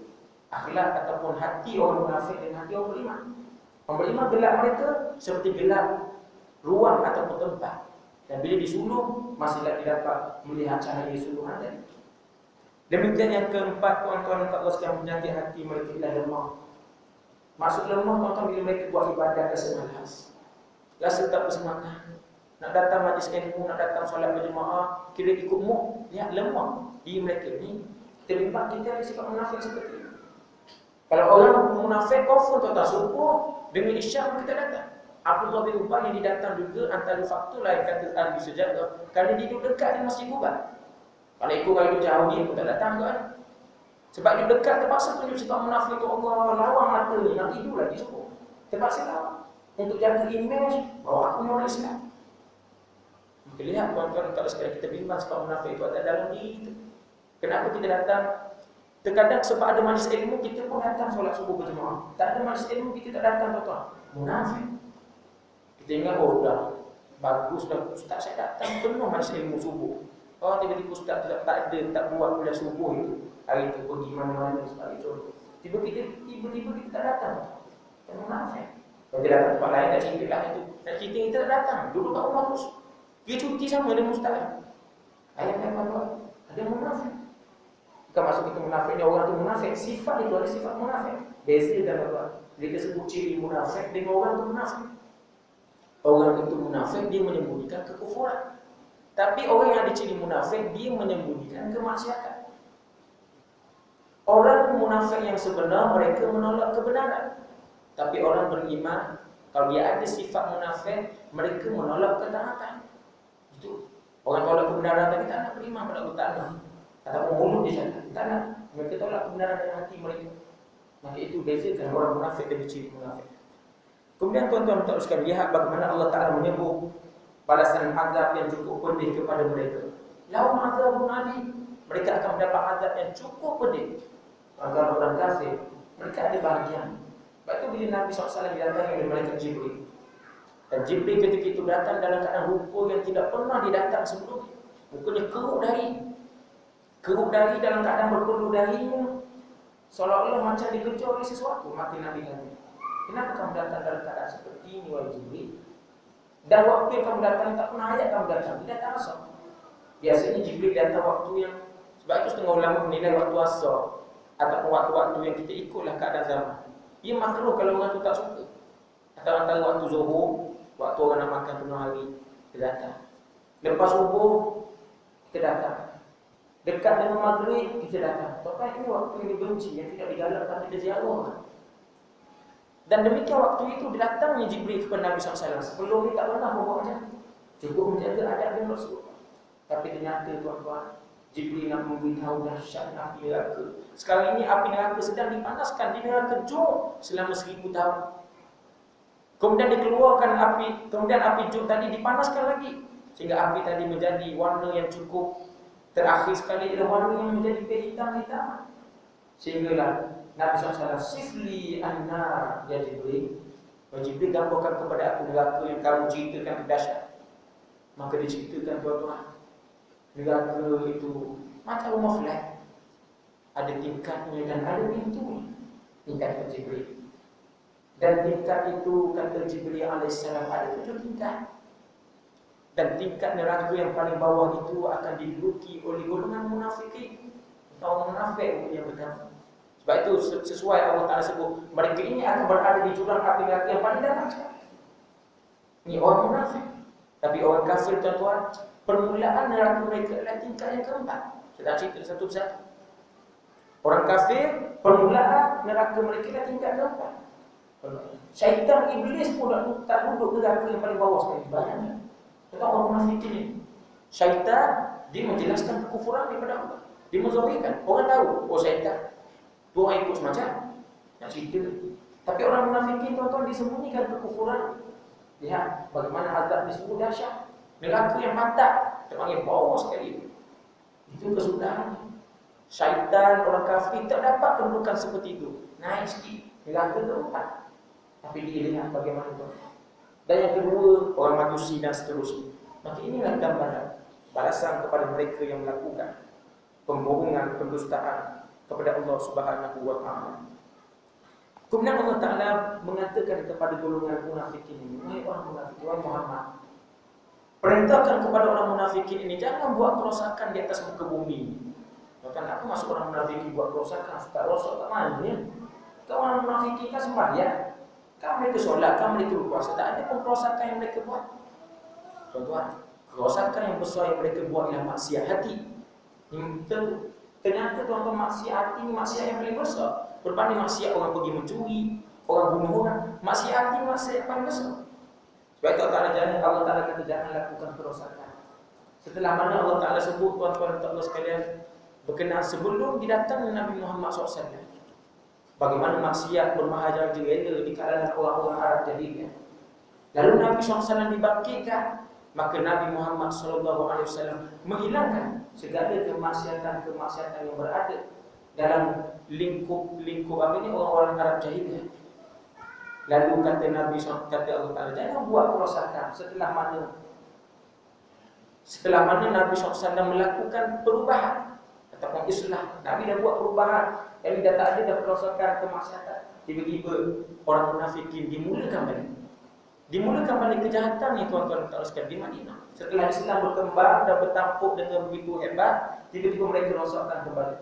Akhlak ataupun hati orang munafik dan hati orang beriman. Orang beriman gelap mereka seperti gelap ruang ataupun tempat. Dan bila disuluh, masih lagi dapat melihat cahaya suluhan tadi. Demikian yang keempat tuan-tuan Allah sekalian, penyakit hati mereka ialah lemah. Maksud lemah tuan-tuan bila mereka buat ibadat rasa malas, rasa tak bersemangat. Nak datang majlis ilmu, nak datang solat berjemaah, kira ikut mood, lihat lemah diri mereka ni. Terlibat kita ada sifat munafik seperti ini. Kalau orang munafik kafir tuan-tuan, subuh dengan isyak kita datang. Abdullah bin Ubay yang didatang juga antara faktor lain kata ahli sejarah, kerana dia duduk dekat di Masjid Quba. Kalau ikut orang itu jauh dia pun tak datang kan. Sebab dia dekat terpaksa tunjuk sifat munafik tu, Allah lawan mata ni, nak tidur lagi subuh. Terpaksa lawan untuk jaga image bahawa aku ni orang Islam. Kita lihat tuan-tuan, kalau sekali kita bimbang sifat munafik itu ada dalam diri kita. Kenapa kita datang? Terkadang sebab ada majlis ilmu kita pun datang solat subuh berjemaah. Tak ada majlis ilmu kita tak datang tuan-tuan. Munafik. Kita ingat, oh dah bagus dah ustaz saya datang penuh majlis ilmu subuh. Oh tiba-tiba ustaz tak ada, tak buat kuliah subuh itu. Hari itu pergi mana-mana sebagai contoh. Tiba-tiba kita tak datang. Kita munafik. Kalau kita datang tempat lain tak cerita lah itu. Tak cerita kita tak datang. Duduk kat rumah terus. Dia cuti sama dengan ustaz. Ayat-ayat tuan-tuan. Ada munafik. Bukan maksud kita munafik ni orang tu munafik. Sifat itu ada sifat munafik. Bezakan tuan-tuan. Dia sebut ciri munafik dengan orang tu munafik. Orang itu munafik dia menyembunyikan kekufuran. Tapi orang yang ada ciri munafik dia menyembunyikan kemaksiatan. Orang munafik yang sebenar mereka menolak kebenaran. Tapi orang beriman kalau dia ada sifat munafik mereka menolak ketaatan. Itu orang tolak kebenaran tapi tak nak beriman pada Allah Taala. Ataupun mulut dia cakap tak nak. Mereka tolak kebenaran dari hati mereka. Maka itu bezakan orang munafik dengan ciri munafik. Kemudian tuan-tuan tak sekali lihat bagaimana Allah Taala menyebut balasan azab yang cukup pedih kepada mereka. Lahum azabun alim. Mereka akan mendapat azab yang cukup pedih. Agar orang kafir, mereka ada bahagian. Sebab itu bila Nabi SAW didatangi oleh malaikat Jibril. Dan Jibril ketika itu datang dalam keadaan rupa yang tidak pernah didatang sebelumnya. Mukanya keruk dari dalam keadaan berpeluh darinya. Seolah-olah macam dikejar oleh sesuatu. Maka Nabi tanya, kenapa kamu datang dalam keadaan seperti ini wahai Jibril? Dan waktu yang kamu datang tak pernah ayat kamu datang. Dia datang asal. Biasanya Jibril datang waktu yang, sebab itu setengah ulama menilai waktu asal ataupun waktu-waktu yang kita ikutlah keadaan zaman. Ia makruh kalau orang tu tak suka. Atau antara waktu zuhur, waktu orang nak makan tengah hari, kita datang. Lepas subuh, kita datang. Dekat dengan maghrib, kita datang. Sebab ini waktu ini benci yang tidak digalakkan kita ziarah. Dan demikian waktu itu datangnya Jibril kepada Nabi SAW. Sebelum ni tak pernah membuat macam itu. Cukup menjaga adab dan Rasulullah. Tapi ternyata tuan-tuan, Jibril nak memberitahu dahsyat api neraka. Sekarang ini api neraka sedang dipanaskan di neraka Jum selama 1000 tahun. Kemudian dikeluarkan api, kemudian api Jum tadi dipanaskan lagi sehingga api tadi menjadi warna yang cukup terakhir sekali adalah warna yang menjadi kehitam-hitam. Sehinggalah Nabi SAW sifli an-nar ya Jibril. Jibril gambarkan kepada aku neraka yang kamu ceritakan dahsyat. Maka diceritakan tuan-tuan, neraka itu macam rumah flat. Ada tingkatnya dan ada pintunya. Tingkat Jibril. Dan tingkat itu kata Jibril alaihissalam ada 7 tingkat. Dan tingkat neraka yang paling bawah itu akan diduduki oleh golongan munafikin. Atau munafik yang pertama. Sebab itu sesuai Allah Ta'ala sebut, mereka ini akan berada di jurang api neraka yang paling dalam. Ini orang munafik. Tapi orang kafir tuan-tuan, permulaan neraka mereka adalah tingkat yang keempat. Saya cerita satu persatu. Orang kafir, permulaan neraka mereka adalah tingkat keempat. Syaitan iblis pun tak duduk neraka yang paling bawah sekali. Bayangkan. Tentang orang munafik ini. Syaitan, dia menjelaskan kekufuran daripada Allah. Dia menzahirkan. Orang tahu, oh syaitan. Tu orang ikut semacam. Nak cerita. Tapi orang munafikin tuan-tuan disembunyikan kekufuran. Lihat bagaimana azab disebut dahsyat. Neraka yang mantap, terpanggil bawah sekali. Itu kesudahannya. Syaitan, orang kafir tak dapat kedudukan seperti itu. Naik sikit, neraka keempat. Tapi dia lihat bagaimana itu. Dan yang kedua, orang majusi dan seterusnya. Maka inilah gambaran balasan kepada mereka yang melakukan pembohongan, pendustaan kepada Allah Subhanahu wa Ta'ala. Kemudian Allah Ta'ala mengatakan kepada golongan munafikin ini, wahai orang munafik, wahai Muhammad, perintahkan kepada orang munafikin ini jangan buat kerosakan di atas muka bumi. Maka apa maksud orang munafikin buat kerosakan? Tak rosak tak mana ya? Kalau orang munafikin kan sembahyang, kan mereka solat, kan mereka berpuasa, tak ada pun kerosakan yang mereka buat. Tuan-tuan, kerosakan yang besar yang mereka buat ialah maksiat hati. Ternyata tuan-tuan, maksiat hati ini maksiat yang paling besar. Berbanding maksiat orang pergi mencuri, orang bunuh orang, maksiat ini maksiat paling besar. Sebab itu Allah Ta'ala kata jangan lakukan kerosakan. Setelah mana Allah Ta'ala sebut tuan-tuan dan Allah sekalian berkenaan sebelum didatangkan Nabi Muhammad SAW, bagaimana maksiat bermaharajalela di kalangan orang-orang Arab jahiliyah. Lalu Nabi SAW dibangkitkan, maka Nabi Muhammad SAW menghilangkan segala kemaksiatan yang berada dalam lingkup apa ini orang-orang Arab jahiliyah. Lalu kata Nabi SAW, kata Allah Ta'ala, jangan buat kerosakan. Setelah mana Nabi SAW melakukan perubahan ataupun islah, Nabi dah buat perubahan, yang dah tak ada dah kerosakan, kemaksiatan. Tiba-tiba orang munafikin dimulakan balik kejahatan ni tuan-tuan dan sekalian di Madinah. Setelah Islam berkembang dan bertampuk dengan begitu hebat, tiba-tiba mereka rosakkan kembali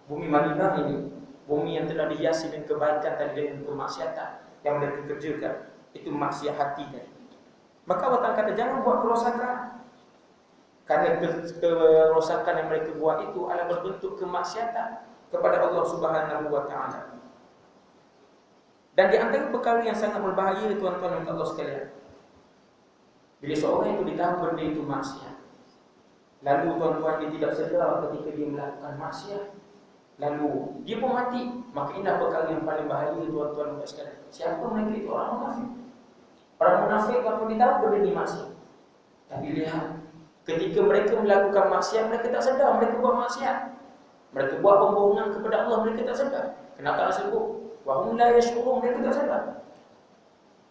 bumi Madinah ini, bumi yang telah dihiasi dengan kebaikan tadi dengan kemaksiatan yang mereka kerjakan, itu maksiat hati tadi. Maka Allah Ta'ala kata jangan buat kerosakan, kerana kerosakan yang mereka buat itu adalah berbentuk kemaksiatan kepada Allah Subhanahu wa Ta'ala. Dan di antara perkara yang sangat berbahaya tuan-tuan dan Allah sekalian, bila seorang itu ditahu benda itu maksiat, lalu tuan-tuan dia tidak sedar ketika dia melakukan maksiat, lalu dia pun mati, maka ini perkara yang paling bahaya tuan-tuan dan sekalian. Siapa mereka itu? Orang munafik. Orang munafik kalau ditahu benda ini maksiat, tapi lihat ketika mereka melakukan maksiat, mereka tak sedar mereka buat maksiat. Mereka buat pembohongan kepada Allah, mereka tak sedar. Kenapa Allah sebut wahum la yashkurun, mereka tak sedar.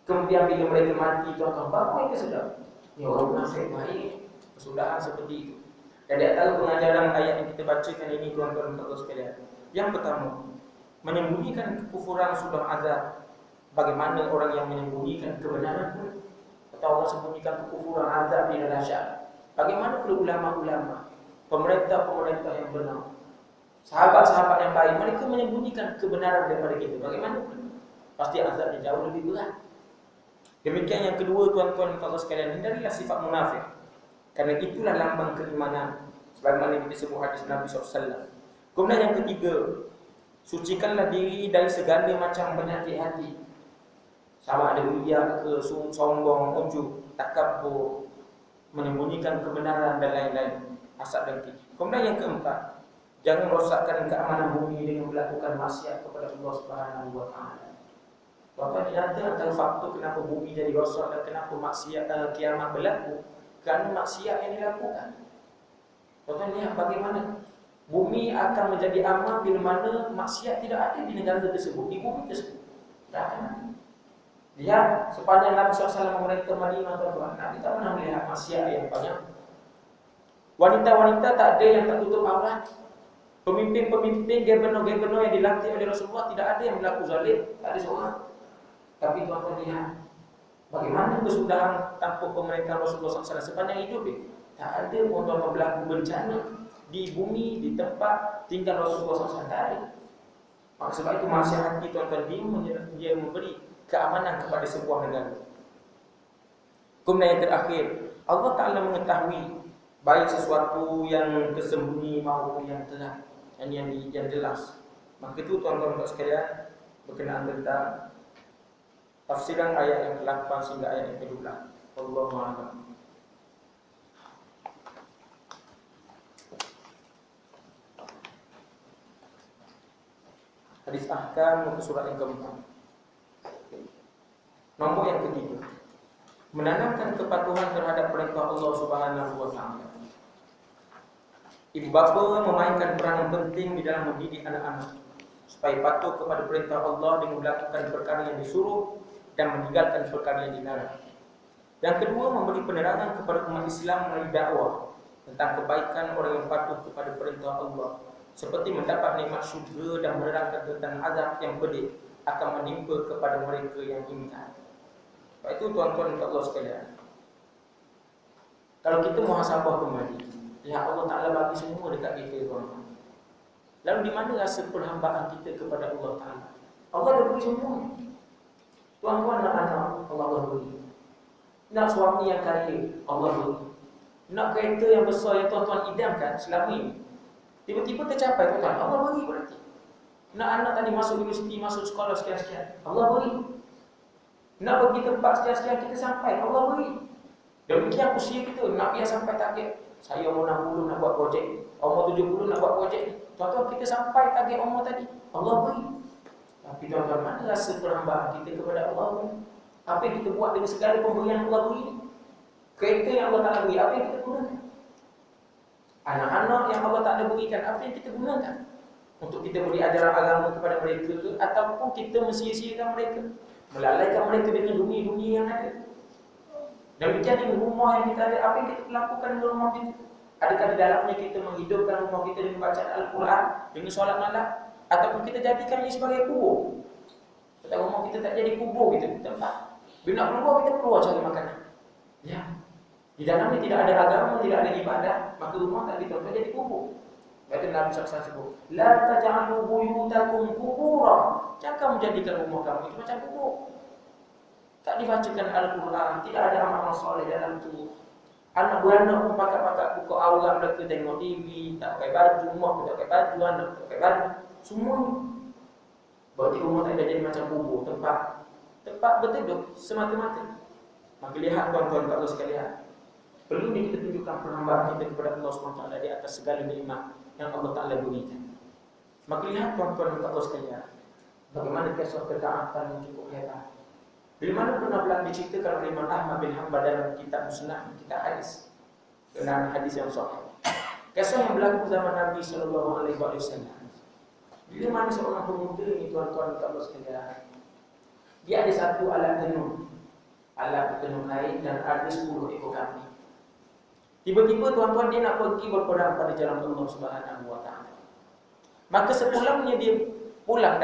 Kemudian bila mereka mati, tuan-tuan, baru mereka sedar. Ya, orang munafik baik, kesudahan seperti itu. Dan di antara pengajaran ayat yang kita bacakan ini tuan-tuan dan Allah sekalian, yang pertama, menyembunyikan kekufuran sudah azab. Bagaimana orang yang menyembunyikan kebenaran pun, atau orang sembunyikan kekufuran, azab di dahsyat. Bagaimana pula ulama-ulama, pemerintah-pemerintah yang benar, sahabat-sahabat yang baik, mereka menyembunyikan kebenaran daripada kita. Bagaimana pula? Pasti azabnya jauh lebih berat. Demikian yang kedua tuan-tuan dan Allah sekalian, hindarilah sifat munafik. Kerana itulah lambang keimanan, sebagaimana kita sebut hadis Nabi SAW. Kemudian yang ketiga, sucikanlah diri dari segala macam penyakit hati. Sama ada riya ke, sombong, ujub, takabur, menyembunyikan kebenaran dan lain-lain, hasad dengki. Kemudian yang keempat, jangan rosakkan keamanan bumi dengan melakukan maksiat kepada Allah Subhanahu wa Ta'ala. Bapak nyata antara faktor kenapa bumi jadi rosak dan kenapa maksiat kiamat berlaku, kerana maksiat yang dilakukan. Bapak lihat bagaimana bumi akan menjadi aman bila mana maksiat tidak ada di negara tersebut, di bumi tersebut. Tak akan ada. Lihat sepanjang Nabi SAW memerintah Madinah, tuan-tuan, Nabi tak pernah melihat maksiat yang banyak. Wanita-wanita tak ada yang tak tutup aurat. Pemimpin-pemimpin, gubernur-gubernur yang dilantik oleh Rasulullah, tidak ada yang berlaku zalim, tak ada seorang. Tapi tuan-tuan lihat bagaimana kesudahan tanpa pemerintahan Rasulullah SAW sepanjang hidup dia. Tak ada pun tuan-tuan berlaku bencana di bumi, di tempat tinggal Rasulullah SAW, tak ada. Maka sebab itu maksiat hati tuan-tuan, dia memberi keamanan kepada sebuah negara. Kemudian yang terakhir, Allah Ta'ala mengetahui baik sesuatu yang tersembunyi maupun yang terang, yang jelas. Maka itu tuan-tuan dan sekalian berkenaan tentang tafsiran ayat yang ke-8 hingga ayat yang ke-12. Wallahu a'lam. Hadis ahkam muka surat yang ke-4. Nombor yang ketiga, menanamkan kepatuhan terhadap perintah Allah Subhanahu wa Ta'ala. Ibu bapa memainkan peranan penting di dalam mendidik anak-anak supaya patuh kepada perintah Allah dengan melakukan perkara yang disuruh dan meninggalkan perkara yang dilarang. Yang kedua, memberi penerangan kepada umat Islam melalui dakwah tentang kebaikan orang yang patuh kepada perintah Allah, seperti mendapat nikmat syurga dan menerangkan tentang azab yang pedih akan menimpa kepada mereka yang ingkar. Sebab itu tuan-tuan dan Allah sekalian, kalau kita muhasabah kembali, lihat Allah Ta'ala bagi semua dekat kita tuan-tuan. Lalu di mana rasa perhambaan kita kepada Allah Ta'ala? Allah dah beri semua. Tuan-tuan nak anak, Allah beri. Nak suami yang kaya, Allah beri. Nak kereta yang besar yang tuan-tuan idamkan selama ini, tiba-tiba tercapai tuan-tuan, Allah beri berarti. Nak anak tadi masuk universiti, masuk sekolah sekian-sekian, Allah beri. Nak pergi tempat sekian-sekian, kita sampai, Allah beri. Demikian usia kita, nak biar sampai target. Saya umur 60 nak buat projek, umur 70 nak buat projek. Tuan-tuan, kita sampai target umur tadi, Allah beri. Tapi tuan-tuan, mana rasa perhambaan kita kepada Allah beri? Apa yang kita buat dengan segala pemberian Allah beri? Kereta yang Allah Ta'ala beri, apa yang kita gunakan? Anak-anak yang Allah Ta'ala berikan, apa yang kita gunakan? Untuk kita beri ajaran agama kepada mereka ke, ataupun kita mensia-siakan mereka, melalaikan mereka dengan dunia-dunia yang ada. Demikian dengan rumah yang kita ada, apa yang kita lakukan dengan rumah kita? Adakah di dalamnya kita menghidupkan rumah kita dengan bacaan Al-Quran, dengan solat malam, ataupun kita jadikan ini sebagai kubur? Sebab rumah kita tak jadi kubur kita tempat. Bila nak keluar, kita keluar cari makanan. Ya. Di dalamnya tidak ada agama, tidak ada ibadah, maka rumah tak kita jadi kubur. Baca Nabi SAW sebut, la taj'alu buyutakum qubura. Jangan menjadikan rumah kamu itu macam kubur. Tak dibacakan Al-Quran, tidak ada amal soleh dalam tu. Anak beranak pun pakat-pakat buka aurat mereka tengok TV, tak pakai baju, mak tak pakai baju, anak tak pakai baju. Semua berarti rumah tak ada jadi macam kubur, tempat berteduh semata-mata. Maka lihat tuan-tuan tak sekalian, perlu ni kita tunjukkan perhambaan kita kepada Allah SWT di atas segala nikmat yang Allah Ta'ala berikan. Maka lihat tuan-tuan tak sekalian, bagaimana kisah ketaatan yang cukup hebat. Bila mana pernah pula diceritakan oleh Imam Ahmad bin Hanbal dalam kitab Musnad, kitab hadis, dalam hadis yang sahih. Kisah yang berlaku zaman Nabi SAW. Bila mana seorang pemuda ini tuan-tuan tak sekalian, dia ada satu alat tenun kain dan ada 10 ekor kambing. Tiba-tiba tuan-tuan dia nak pergi berperang pada jalan Allah Subhanahu wa taala. Maka sepulangnya dia pulang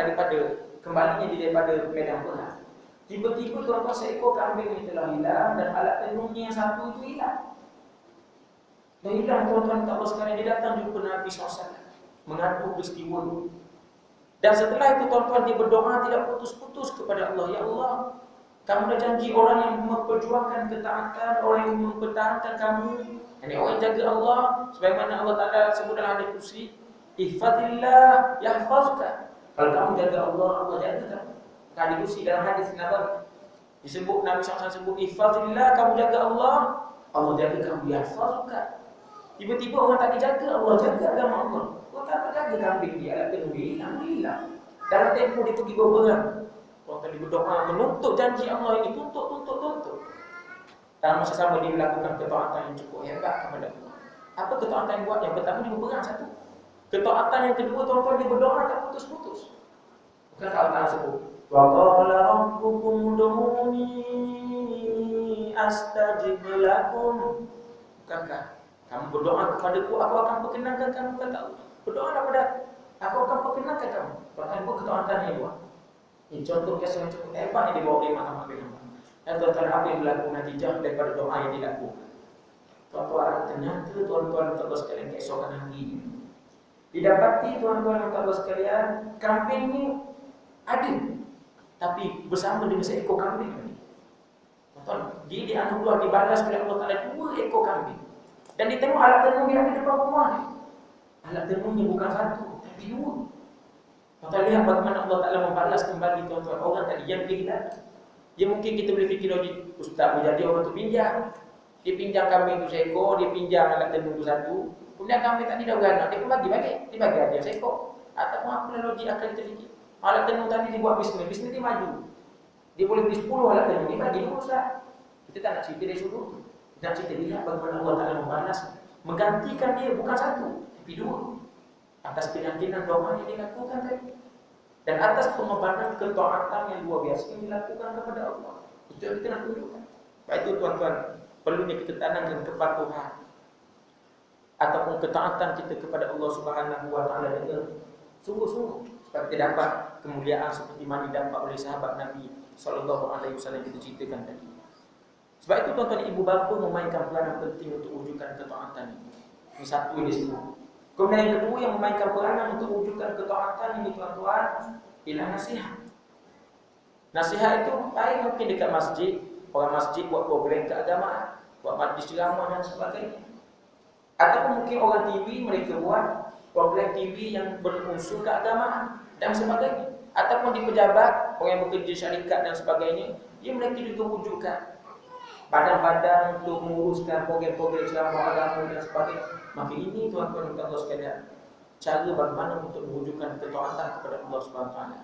kembalinya daripada medan perang. Tiba-tiba tuan-tuan seekor kambing ini telah hilang dan alat tenunnya yang satu itu hilang. Dan hilang tuan-tuan tak sekarang dia datang jumpa Nabi SAW mengaku peristiwa itu. Dan setelah itu tuan-tuan dia berdoa tidak putus-putus kepada Allah. Ya Allah, kamu dah janji orang yang memperjuangkan ketaatan, orang yang mempertahankan kamu, ini orang yang jaga Allah, sebagaimana Allah Ta'ala sebut dalam hadis kursi, ihfazillah yahfazka. Kalau kamu jaga Allah, Allah jaga kamu. Hadis kursi dalam hadis Nabawi disebut, Nabi SAW sebut, ihfazillah, kamu jaga Allah, Allah jaga kamu, yahfazka. Tiba-tiba orang tak dijaga, Allah jaga agama Allah. Orang tak jaga kambing dia, alat tenun dia hilang. Dalam tempoh dia pergi berperang, orang tadi berdoa menuntut janji Allah ini, tuntut. Dalam masa sama dia melakukan ketaatan yang cukup hebat kepada Allah. Apa ketaatan yang buat? Yang pertama dia berperang satu. Ketaatan yang kedua tuan-tuan dia berdoa tak putus-putus. Bukan Allah sebut, wa qala rabbukum ud'uni astajib lakum. Bukankah kamu berdoa kepadaku, aku akan perkenankan kamu, kata Allah. Berdoalah pada aku akan perkenankan kamu. Bahkan buat ketaatan yang buat. Ini contoh kisah yang cukup hebat yang dibawa oleh Imam Ahmad bin Hanbal. Dan tuan-tuan, apa yang berlaku natijah daripada doa yang dilakukan? Tuan-tuan, ternyata tuan-tuan tak sekalian keesokan hari ini didapati tuan-tuan tak sekalian, kambing ini ada, tapi bersama dengan seekor kambing tadi. Tuan-tuan, dia dianugerah dibalas oleh Allah Ta'ala 2 ekor kambing. Dan ditengok alat tenun dia ada depan rumah ni. Alat tenunnya bukan satu, tapi 2. Tuan-tuan lihat bagaimana Allah Ta'ala membalas kembali tuan-tuan orang tadi yang kehilangan. Dia mungkin kita boleh fikir lagi, ustaz menjadi orang tu pinjam. Dia pinjam kambing tu seekor, dia pinjam alat tenun tu satu. Kemudian kambing tadi dah beranak, dia pun bagi balik. Dia bagi dia seekor. Ataupun apa logik akan kita fikir. Alat tenun tadi dia buat bisnes dia maju. Dia boleh beli 10 alat tenun, dia bagi dulu ustaz. Kita tak nak cerita dia suruh. Kita nak cerita dia bagaimana Allah Ta'ala membalas, menggantikan dia bukan satu, tapi 2. Atas keyakinan doa yang dilakukan tadi. Dan atas pengorbanan ketaatan yang luar biasa yang dilakukan kepada Allah. Itu yang kita nak tunjukkan. Baik itu tuan-tuan, perlunya kita tanamkan kepatuhan ataupun ketaatan kita kepada Allah Subhanahu wa taala dengan sungguh-sungguh supaya kita dapat kemuliaan seperti mana didapat oleh sahabat Nabi sallallahu alaihi wasallam yang kita ceritakan tadi. Sebab itu tuan-tuan ibu bapa memainkan peranan penting untuk wujudkan ketaatan ini. Ini satu yang disebut. Kemudian yang kedua yang memainkan peranan untuk wujudkan ketaatan ini tuan-tuan ialah nasihat. Nasihat itu baik mungkin dekat masjid, orang masjid buat program keagamaan, buat majlis ceramah dan sebagainya. Ataupun mungkin orang TV mereka buat program TV yang berunsur keagamaan dan sebagainya. Ataupun di pejabat, orang yang bekerja syarikat dan sebagainya, mereka juga wujudkan badan-badan untuk menguruskan program-program ceramah agama dan sebagainya. Maka ini tuan-tuan dan Allah sekalian, cara bagaimana untuk mewujudkan ketaatan kepada Allah Subhanahu Wa Taala.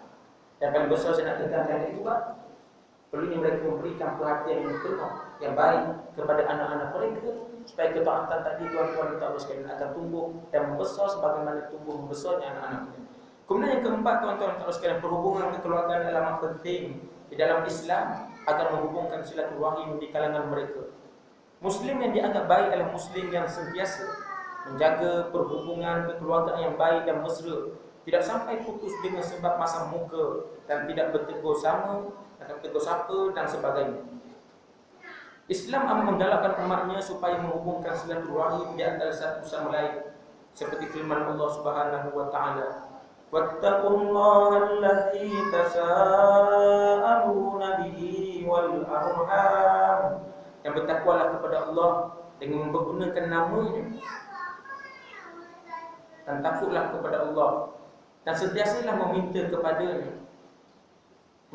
Dan paling besar saya nak tekankan itu juga, perlunya mereka memberikan perhatian yang penuh, yang baik kepada anak-anak mereka, supaya ketaatan tadi tuan-tuan dan Allah sekalian akan tumbuh dan membesar sebagaimana tumbuh membesarnya anak-anak mereka. Kemudian yang keempat, tuan-tuan dan Allah sekalian, perhubungan kekeluargaan adalah penting di dalam Islam agar menghubungkan silaturahim di kalangan mereka. Muslim yang dianggap baik adalah Muslim yang sentiasa menjaga perhubungan kekeluargaan yang baik dan mesra, tidak sampai putus dengan sebab masam muka dan tidak bertegur sama, akan tegur sapa dan sebagainya. Islam amat menggalakkan umatnya supaya menghubungkan silaturahim di antara satu sama lain, seperti firman Allah Subhanahu Wa Taala, wattaqullaha allazi tasaaluna bihi wal arham, yang bertakwalah kepada Allah dengan menggunakan namanya, dan takutlah kepada Allah dan sentiasalah meminta kepadanya,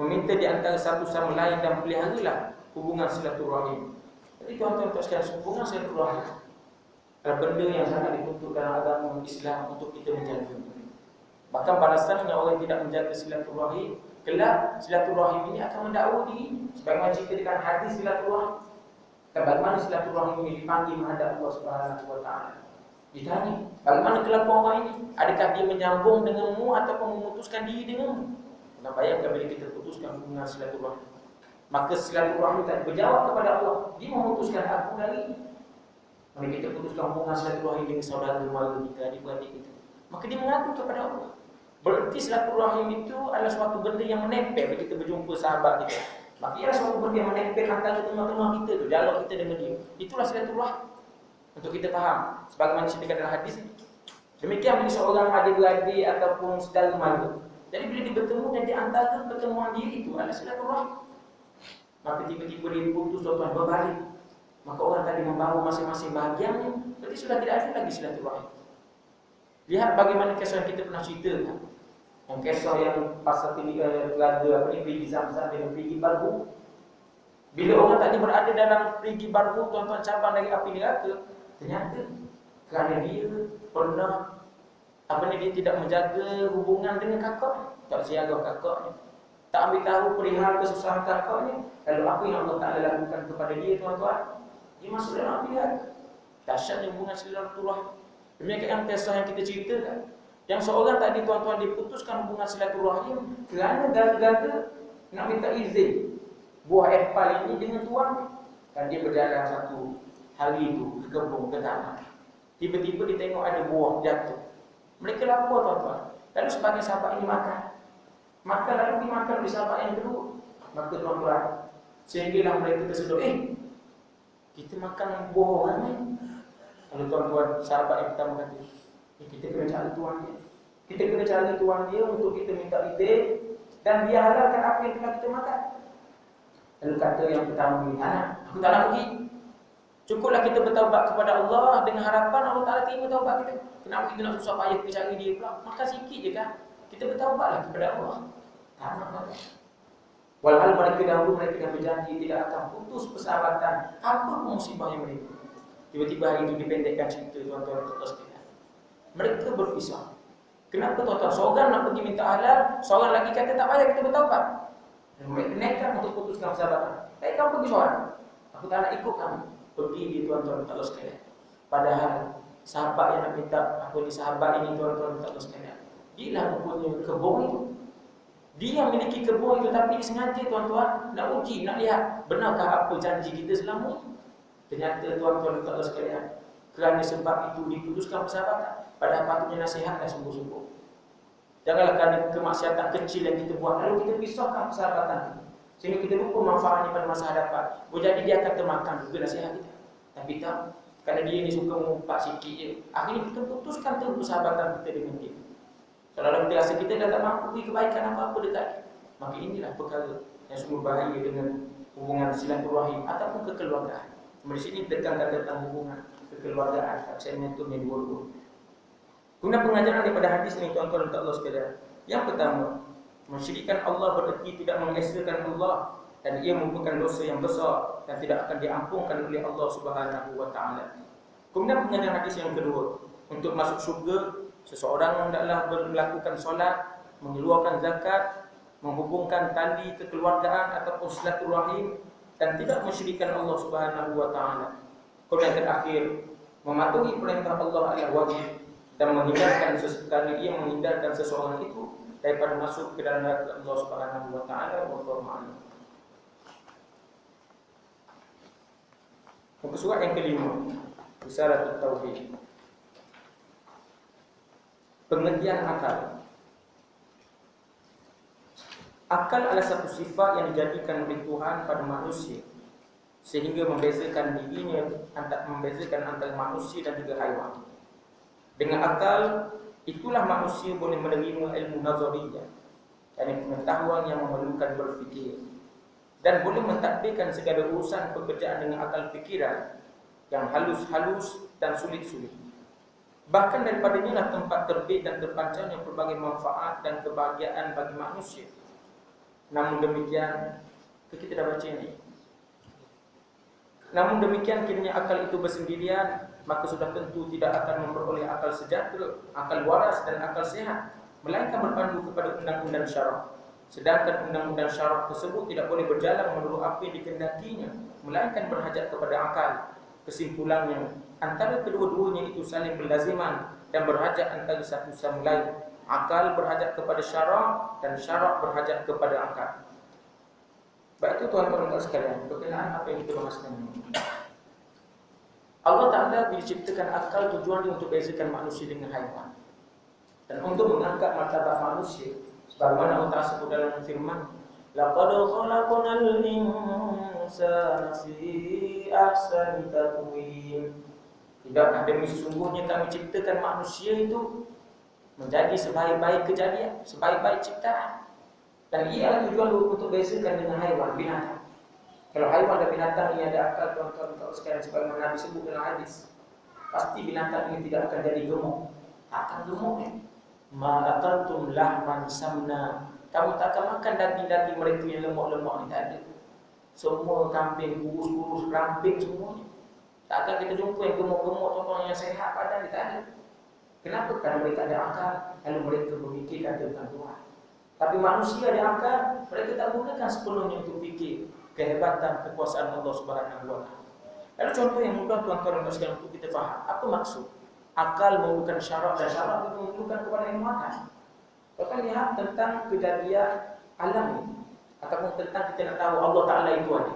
meminta di antara satu sama lain dan peliharalah hubungan silaturahim. Jadi tuan-tuan sekalian, hubungan silaturahim adalah benda yang sangat dituntut dalam agama Islam untuk kita menjaga. Bahkan balasannya orang yang tidak menjaga silaturahim, kelak silaturahim ini akan mendakwa diri, sebagaimana ceritakan hadis silaturahim. Dan bagaimana silaturahim ini dipanggil menghadap Allah Subhanahu Wa Taala. Ditanya, bagaimana kelakuan orang ini? Adakah dia menyambung denganmu ataupun memutuskan diri denganmu? Nah, bayangkan bila kita putuskan hubungan silaturahim, maka silaturahim tak berjawab kepada Allah. Dia memutuskan aku dari. Maka kita putuskan hubungan silaturahim dengan saudara mara kita, adik-beradik kita, maka dia mengadu kepada Allah. Berarti silaturahim itu adalah suatu benda yang menempel bila kita berjumpa sahabat kita. Maka ia adalah suatu benda yang menempel antara teman-teman kita tu, dialog kita dengan dia. Itulah silaturahim. Untuk kita faham, sebagaimana ceritakan dalam hadis. Demikian bila seorang adik-beradik ataupun saudara mara, jadi bila dia bertemu dan di antara pertemuan dia itu adalah silaturahim, maka tiba-tiba dia putus tuan-tuan berbalik, maka orang tadi membawa masing-masing bahagiannya, berarti sudah tidak ada lagi silaturahim. Lihat bagaimana kisah yang kita pernah ceritakan, yang kisah yang pasal telaga perigi Zamzam dengan perigi Barhu. Bila orang tadi berada dalam perigi Barhu, tuan-tuan, cabang dari api neraka, ternyata kerana dia pernah dia tidak menjaga hubungan dengan kakaknya, tak siaga kakaknya, tak ambil tahu perihal kesusahan kakaknya, lalu apa yang Allah Ta'ala lakukan kepada dia, tuan-tuan? Dia masuk dalam api neraka. Dahsyatnya hubungan silaturahim. Demikian kisah yang kita ceritakan, yang seorang tadi, tuan-tuan, diputuskan hubungan silaturahim kerana gara-gara nak minta izin buah apple ini dengan tuan. Dan dia berjalan satu hari itu ke kebun, ke taman. Tiba-tiba dia tengok ada buah jatuh. Mereka lapor, tuan-tuan. Lalu sebagai sahabat ini makan. Makan lalu dimakan oleh sahabat yang kedua. Maka tuan-tuan, sehinggalah mereka tersedut, kita makan buah orang ni. Lalu tuan-tuan, sahabat yang pertama kata, kita kena cari tuan dia. Kita kena cari tuan dia untuk kita minta izin dan dia halalkan apa yang telah kita makan. Lalu kata yang pertama ni, aku tak nak pergi. Cukuplah kita bertaubat kepada Allah dengan harapan Allah Ta'ala terima taubat kita. Kenapa kita nak susah payah kita cari dia pula? Makan sikit je kan. Kita bertaubatlah kepada Allah. Tak nak apa. Walhal mereka dahulu mereka dah berjanji tidak akan putus persahabatan apa pun musibah yang mereka. Tiba-tiba hari itu dipendekkan cerita, tuan-tuan dan sekalian. Mereka berpisah. Kenapa, tuan-tuan? Seorang nak pergi minta halal, seorang lagi kata tak payah kita bertaubat. Dan mereka nekat untuk putuskan persahabatan. Baik, kamu pergi seorang. Aku tak nak ikut kamu. Pergi di, tuan-tuan dan sekalian. Padahal sahabat yang nak minta sahabat ini, tuan-tuan dan sekalian, dia lah mempunyai kebun itu. Dia memiliki kebun itu, tapi dia sengaja, tuan-tuan, nak uji, nak lihat benarkah apa janji kita selama ini. Ternyata, tuan-tuan dan sekalian, kerana sebab itu diputuskan persahabatan. Padahal patutnya nasihat dan sungguh-sungguh. Janganlah kerana kemaksiatan kecil yang kita buat lalu kita pisahkan persahabatan, sehingga kita lupa manfaatnya pada masa hadapan. Jadi dia akan termakan juga nasihat kita. Tapi tak, kerana dia ni suka mengumpat sikit je, akhirnya kita putuskan terus persahabatan kita dengan dia. Kalau kita rasa kita dah tak mampu beri kebaikan apa-apa dekat dia, maka inilah perkara yang sungguh bahaya dengan hubungan silaturahim ataupun kekeluargaan. Di sini tekankan tentang hubungan kekeluargaan, segmen itu yang dua-dua. Kemudian pengajaran daripada hadis ini tuan-tuan dan Allah sekalian. Yang pertama, mensyirikkan Allah berarti tidak mengesakan Allah dan ia merupakan dosa yang besar dan tidak akan diampunkan oleh Allah Subhanahu wa taala. Kemudian pengajaran hadis yang kedua, untuk masuk syurga seseorang hendaklah melakukan solat, mengeluarkan zakat, menghubungkan tali kekeluargaan ataupun silaturahim dan tidak mensyirikkan Allah Subhanahu wa taala. Kemudian terakhir, mematuhi perintah Allah adalah wajib dan menghindarkan sesekali ia menghindarkan seseorang itu daripada masuk ke dalam neraka Allah Subhanahu wa taala. Wallahu a'lam. Muka surat yang kelima, Risalatut Tauhid. Pengertian akal. Akal adalah satu sifat yang dijadikan oleh Tuhan pada manusia sehingga membezakan antara manusia dan juga haiwan. Dengan akal itulah manusia boleh menerima ilmu nazariyah, yakni pengetahuan yang memerlukan berfikir, dan boleh mentadbirkan segala urusan pekerjaan dengan akal fikiran yang halus-halus dan sulit-sulit. Bahkan daripadanya lah tempat terbit dan terpancarnya pelbagai manfaat dan kebahagiaan bagi manusia. Namun demikian, kita dah baca ini. Namun demikian, kiranya akal itu bersendirian, maka sudah tentu tidak akan memperoleh akal sejahtera, akal waras dan akal sehat, melainkan berpandu kepada undang-undang syarak. Sedangkan undang-undang syarak tersebut tidak boleh berjalan menurut apa yang dikehendakinya, melainkan berhajat kepada akal. Kesimpulannya, antara kedua-duanya itu saling berlaziman dan berhajat antara satu sama lain. Akal berhajat kepada syarak dan syarak berhajat kepada akal. Baik itu tuan-tuan dan sekalian, berkenaan apa yang kita bahaskan ini. Allah Ta'ala bila ciptakan akal tujuannya untuk bezakan manusia dengan haiwan dan untuk mengangkat martabat manusia. Sebagaimana Allah Ta'ala sebut dalam firman, laqad khalaqnal insana fi ahsani taqwim. Tidakkah demi sesungguhnya kami ciptakan manusia itu menjadi sebaik-baik kejadian, sebaik-baik ciptaan. Dan ia tujuan untuk bezakan dengan haiwan, binatang. Kalau haiwan dan binatang ini ada akal, tuan-tuan kalau sekalian, sebagaimana Nabi sebut dalam hadis, pasti binatang ini tidak akan jadi gemuk. Akan gemuk ni. Ma akaltum lahman samna. Kamu tak akan makan daging-daging mereka yang lemak-lemak ni, tak ada. Semua kambing kurus-kurus, ramping semuanya. Tak akan kita jumpa yang gemuk-gemuk, contohnya yang sehat badan ni, tak ada. Kenapa? Kerana mereka ada akal, lalu mereka memikirkan tentang Tuhan. Tapi manusia ada akal, mereka tak gunakan sepenuhnya untuk fikir kehebatan kekuasaan Allah Subhanahu wa taala. Lalu contoh yang mudah tuan-tuan dan sekalian untuk kita faham, apa maksud akal memerlukan syarak dan syarak itu memerlukan kepada ilmu akal. Kita lihat tentang kejadian alam ini, ataupun tentang kita nak tahu Allah Taala itu ada.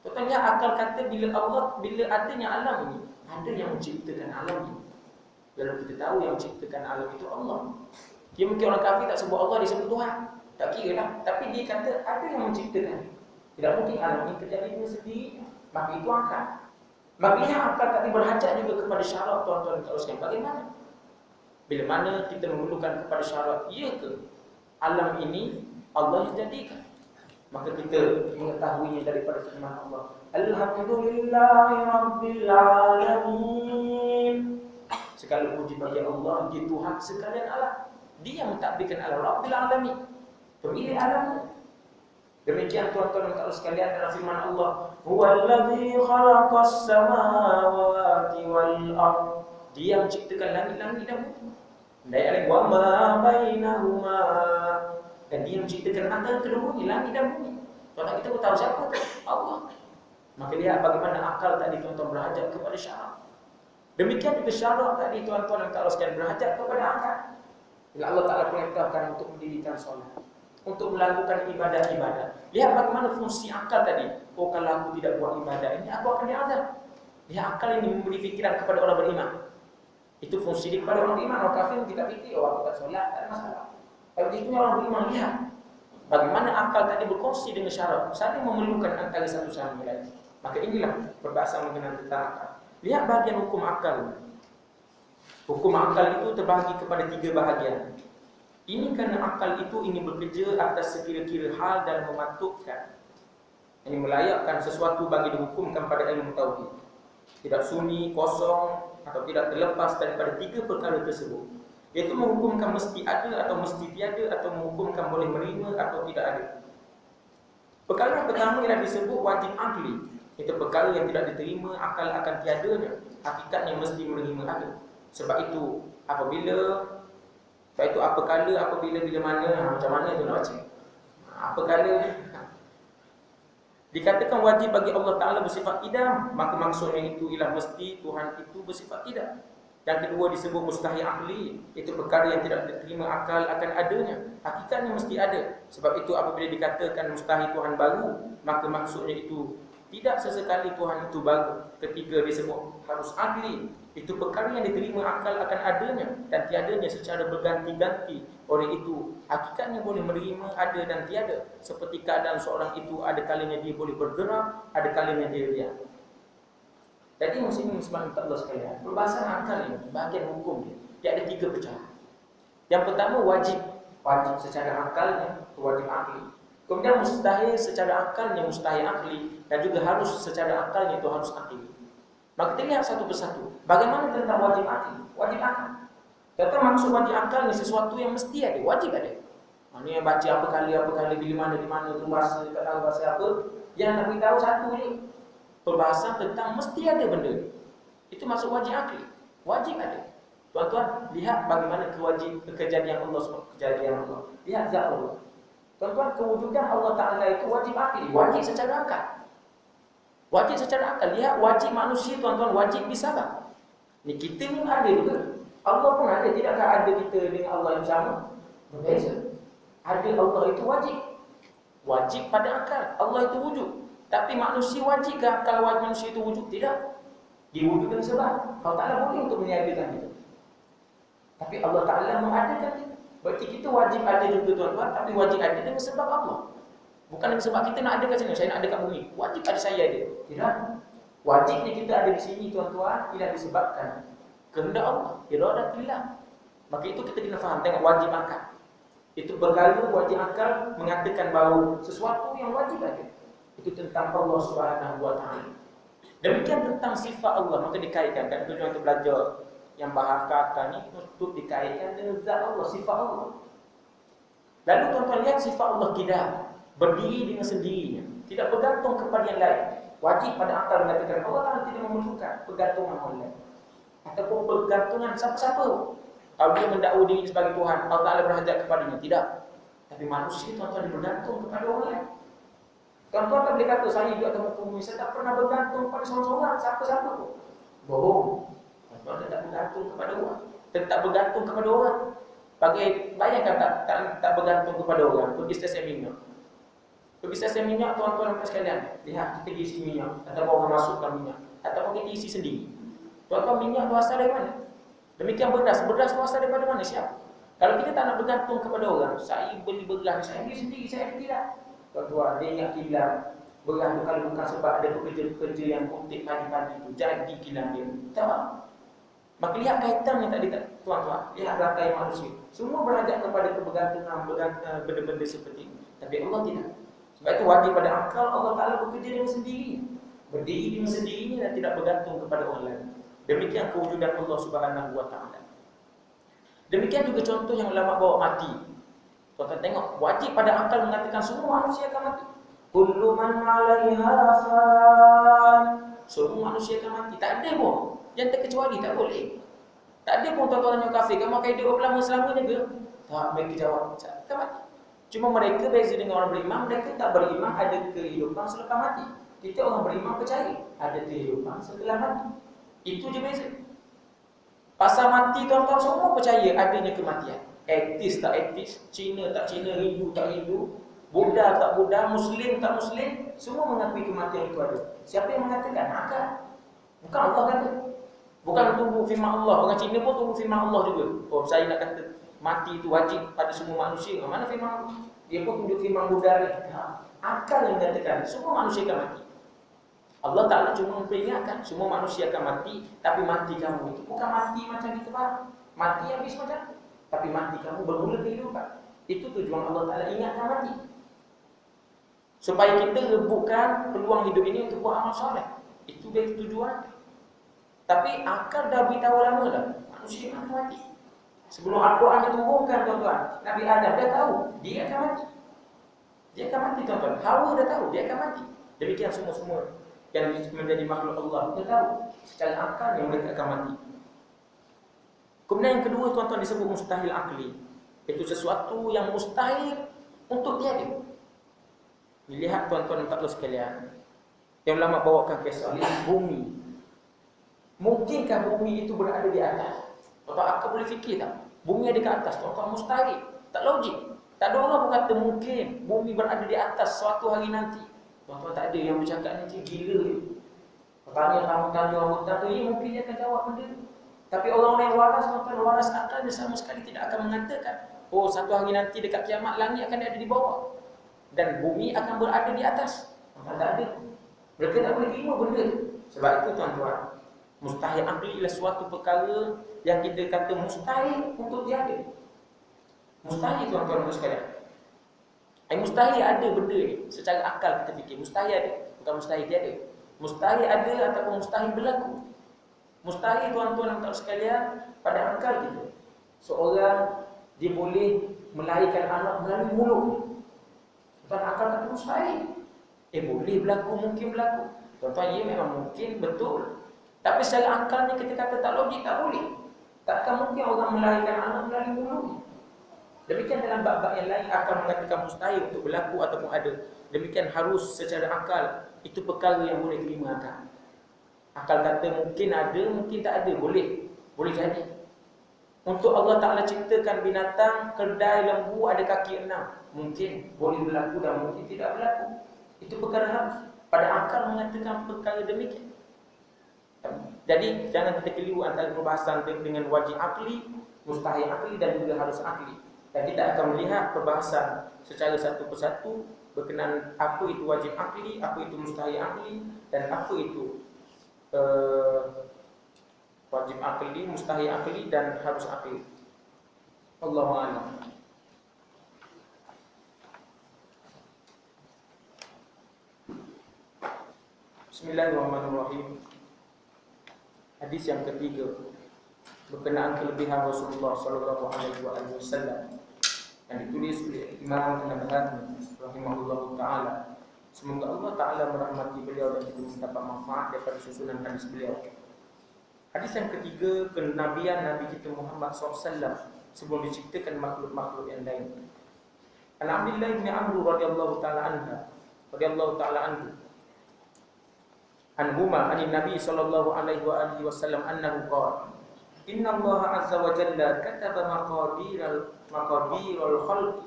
Kita lihat akal kata bila adanya alam ini, ada yang menciptakan alam ini. Lalu kita tahu yang menciptakan alam itu Allah. Dia mungkin orang kafir tak sebut Allah, dia sebut Tuhan. Tak kira lah. Tapi dia kata ada yang menciptakan. Tidak mungkin alam ini terjadi dengan sendiri. Maka itu akal. Maknanya akal tadi berhajat juga kepada syarat, tuan-tuan dan sekalian. Bagaimana? Bila mana kita memerlukan kepada syarat, ya ke alam ini Allah yang jadikan? Maka kita mengetahuinya daripada firman Allah. Alhamdulillahirabbil alamin. Segala puji bagi Allah, dia Tuhan sekalian alam. Dia yang mentadbirkan alam, Rabbil alamin, pemilik alam. Demikian tuan-tuan dan sekalian dalam firman Allah, huwallazi khalaqas samawati wal ardh. Dia menciptakan langit-langit dan bumi. Dan wa ma bainahuma. Dan dia menciptakan antara keduanya, langit dan bumi. Tuan-tuan kita tahu siapa tu? Allah. Maka lihat bagaimana akal tadi tuan-tuan berhajat kepada syarak. Demikian juga syarak tadi tuan-tuan dan sekalian berhajat kepada akal. Bila Allah Ta'ala perintahkan untuk mendirikan solat, untuk melakukan ibadah-ibadah. Lihat bagaimana fungsi akal tadi. Oh, kalau aku tidak buat ibadah ini, aku akan diazab. Lihat akal ini memberi fikiran kepada orang beriman. Itu fungsi dia kepada orang beriman. Orang kafir tidak fikir, oh aku tak solat, tak ada masalah. Kalau itu orang beriman, lihat bagaimana akal tadi berkongsi dengan syarat, saling memerlukan antara satu sama lain. Maka inilah perbahasan mengenai tentang akal. Lihat bahagian hukum akal. Hukum akal itu terbahagi kepada 3 bahagian. Ini kerana akal itu ingin bekerja atas sekira-kira hal dan mematutkan, ini melayakkan sesuatu bagi dihukumkan pada ilmu tauhid. Tidak sunyi, kosong atau tidak terlepas daripada 3 perkara tersebut, iaitu menghukumkan mesti ada atau mesti tiada, atau menghukumkan boleh menerima atau tidak ada. Perkara yang pertama yang disebut wajib akli, itu perkara yang tidak diterima akal akan tiadanya, hakikatnya mesti menerima ada. Sebab itu apabila bila mana, macam mana tu nak baca? Apakala dikatakan wajib bagi Allah Ta'ala bersifat idam, maka maksudnya itu ialah mesti Tuhan itu bersifat tidak. Yang kedua disebut mustahil akli, itu perkara yang tidak diterima akal akan adanya, hakikatnya mesti ada. Sebab itu apabila dikatakan mustahil Tuhan baru, maka maksudnya itu tidak sesekali Tuhan itu baru. Ketiga disebut harus akli, itu perkara yang diterima akal akan adanya dan tiadanya secara berganti-ganti. Oleh itu hakikatnya boleh menerima ada dan tiada. Seperti keadaan seorang itu, ada kalanya dia boleh bergerak, ada kalanya dia diam. Jadi muslimin Allah sekalian, perbahasan akal ini, bahagian hukum dia ada 3 pecahan. Yang pertama wajib secara akalnya, wajib akli. Kemudian mustahil secara akalnya, mustahil akli, dan juga harus secara akalnya, itu harus akli. Maka kita lihat satu persatu. Bagaimana tentang wajib akli? Wajib akal. Kata maksud wajib akal ni sesuatu yang mesti ada, wajib ada. Maknanya baca apa kali bila mana tu bahasa, tak tahu bahasa apa. Yang nak beritahu satu ni, perbahasan tentang mesti ada benda. Itu maksud wajib akli. Wajib ada. Tuan-tuan, lihat bagaimana kejadian Allah. Lihat zat Allah. Tuan-tuan, kewujudan Allah Ta'ala itu wajib akli, wajib secara akal. Wajib secara akal. Lihat wajib manusia, tuan-tuan, wajib bersabar. Ni kita ni ada juga. Allah pun ada. Tidakkah ada kita dengan Allah yang sama? Berbeza. Ada Allah itu wajib. Wajib pada akal. Allah itu wujud. Tapi manusia wajibkah kalau manusia itu wujud? Tidak. Diwujudkan sebab Allah Ta'ala boleh untuk meniadakan kita. Tapi Allah Ta'ala mengadakan kita. Berarti kita wajib ada juga, tuan-tuan. Tapi wajib ada dengan sebab Allah. Bukan dengan sebab kita nak ada kat sini. Saya nak ada kat bumi, wajib ada saya ada. Tidak. Wajibnya kita ada di sini, tuan-tuan, tidak disebabkan kehendak Allah, iradatillah. Maka itu kita kena faham. Tengok wajib akal. Itu perkara wajib akal mengatakan bahawa sesuatu yang wajib ada. Itu tentang Allah Subhanahu wa Ta'ala. Demikian tentang sifat Allah. Maka dikaitkan, kan tujuan untuk belajar yang bahasa akal ni untuk dikaitkan dengan zat Allah, sifat Allah. Lalu tuan-tuan lihat sifat Allah qidam, berdiri dengan sendirinya, tidak bergantung kepada yang lain. Wajib pada akal mengatakan Allah Ta'ala tidak memerlukan pergantungan orang lain ataupun pergantungan siapa-siapa. Kalau dia mendakwa diri sebagai Tuhan, Allah Ta'ala berhajat kepadanya, tidak. Tapi manusia, tuan-tuan, dia bergantung kepada orang lain. Tuan-tuan tak boleh kata saya juga akan menghukumi, saya tak pernah bergantung pada seorang-seorang, siapa-siapa pun. Bohong. Tuan-tuan tak bergantung kepada orang. Tak bergantung kepada orang. Bayangkan tak bergantung kepada orang. Pergi stesen minyak. Pergi stesen minyak, tuan-tuan sekalian, lihat kita isi minyak ataupun orang masukkan minyak ataupun kita isi sendiri. Tuan-tuan, minyak tu asal dari mana? Demikian beras tu asal daripada mana? Siapa? Kalau kita tak nak bergantung kepada orang, saya beli beras, saya beli sendiri, saya tidak. Tuan-tuan, dia ingat kilang. Beras tu kalau bukan sebab ada pekerja-pekerja yang kutip pagi-pagi tu, jadi kilang dia. Tak. Maka lihat kaitannya tadi, tuan-tuan. Lihat rantai manusia. Semua berhajat kepada kebergantungan, benda-benda seperti ini. Tapi Allah tidak. Sebab itu wajib pada akal Allah Ta'ala bekerja dengan sendiri. Berdiri dengan sendirinya dan tidak bergantung kepada orang lain. Demikian kewujudan Allah Subhanahu wa Ta'ala. Demikian juga contoh yang ulama bawa mati. Tuan-tuan tengok, wajib pada akal mengatakan semua manusia akan mati. Kullu man 'alaiha fan. Semua manusia akan mati. Tak ada pun yang terkecuali, tak boleh. Tak ada pun tuan-tuan yang kafir kan makan hidup lama selamanya ke? Tak, mereka jawab, tak mati. Cuma mereka beza dengan orang beriman, mereka tak beriman ada kehidupan selepas mati. Kita orang beriman percaya ada kehidupan setelah mati. Itu je beza. Pasal mati, tuan-tuan semua percaya adanya kematian. Etis tak etis, Cina tak Cina, Hindu tak Hindu, Buddha tak Buddha, Muslim tak Muslim, semua mengakui kematian itu ada. Siapa yang mengatakan? Akal. Bukan Allah kata. Bukan tunggu firman Allah. Orang Cina pun tunggu firman Allah juga. Oh, saya nak kata mati itu wajib pada semua manusia. Mana firman Allah? Dia pun tunjuk firman Buddha ni. Akal yang mengatakan semua manusia akan mati. Allah Ta'ala cuma memperingatkan semua manusia akan mati. Tapi mati kamu itu bukan mati macam kita faham. Mati habis macam, tapi mati kamu bermula kehidupan. Itu tujuan Allah Ta'ala ingatkan mati, supaya kita rebutkan peluang hidup ini untuk buat amal soleh. Itu dia tujuan. Tapi akal dah beritahu lama dah, manusia akan mati. Sebelum Al-Quran diturunkan tuan-tuan, Nabi Adam dah tahu dia akan mati. Dia akan mati tuan-tuan. Hawa dah tahu dia akan mati. Demikian semua-semua yang menjadi makhluk Allah dia tahu secara akal yang mereka akan mati. Kemudian yang kedua tuan-tuan disebut mustahil akli. Itu sesuatu yang mustahil untuk tiada. Lihat tuan-tuan dan puan sekalian, yang ulama bawakan kisah bumi. Mungkinkah bumi itu berada di atas? Tuan-tuan akal boleh fikir tak? Bumi ada di atas, tuan-tuan mustahil. Tak logik. Tak ada orang pun kata mungkin bumi berada di atas suatu hari nanti. Tuan-tuan tak ada yang bercakap nanti gila je. Tanya tamu-tamu orang hutan tu, mungkin dia akan jawab benda tu. Tapi orang yang waras, tuan-tuan, waras akal dia sama sekali tidak akan mengatakan, oh satu hari nanti dekat kiamat langit akan ada di bawah dan bumi akan berada di atas. Tak ada. Mereka tak boleh terima benda tu. Sebab itu tuan-tuan, mustahil akli ialah suatu perkara yang kita kata mustahil untuk tiada. Mustahil tuan-tuan sekalian. Mustahil ada benda ni. Secara akal kita fikir mustahil ada, bukan mustahil tiada. Mustahil ada ataupun mustahil berlaku. Mustahil tuan-tuan dan sekalian pada akal kita. Seorang dia boleh melahirkan anak melalui mulut. Tuan akal kata mustahil. Boleh berlaku, mungkin berlaku. Tuan-tuan, ia memang mungkin, betul. Tapi secara akal ni kita kata tak logik, tak boleh. Takkan mungkin orang melahirkan anak melalui mulut. Demikian dalam bab-bab yang lain akal mengatakan mustahil untuk berlaku ataupun ada. Demikian harus secara akal, itu perkara yang boleh terima akal. Akal kata mungkin ada, mungkin tak ada, boleh. Boleh jadi. Untuk Allah Ta'ala ciptakan binatang, keldai, lembu ada kaki 6. Mungkin boleh berlaku dan mungkin tidak berlaku. Itu perkara harus. Pada akal mengatakan perkara demikian. Jadi jangan kita keliru antara perbahasan dengan wajib akli, mustahil akli dan juga harus akli. Dan kita akan melihat perbahasan secara satu persatu berkenaan apa itu wajib akli, apa itu mustahil akli, dan apa itu wajib akli, mustahil akli, dan harus akli. Allahu a'lam. Bismillahirrahmanirrahim. Hadis yang ketiga berkenaan kelebihan Rasulullah sallallahu alaihi wasallam yang ditulis oleh Imam An-Nawawi rahimahullahu taala. Semoga Allah taala merahmati beliau dan kita mendapat manfaat daripada susunan hadis beliau. Hadis yang ketiga, kenabian Nabi kita Muhammad SAW sebelum diciptakan makhluk-makhluk yang lain. An Abdullah bin Amr radhiyallahu taala anhu anhuma anin Nabi sallallahu alaihi wasallam annahu qala inna Allah azza wa jalla kataba maqadirul khalqi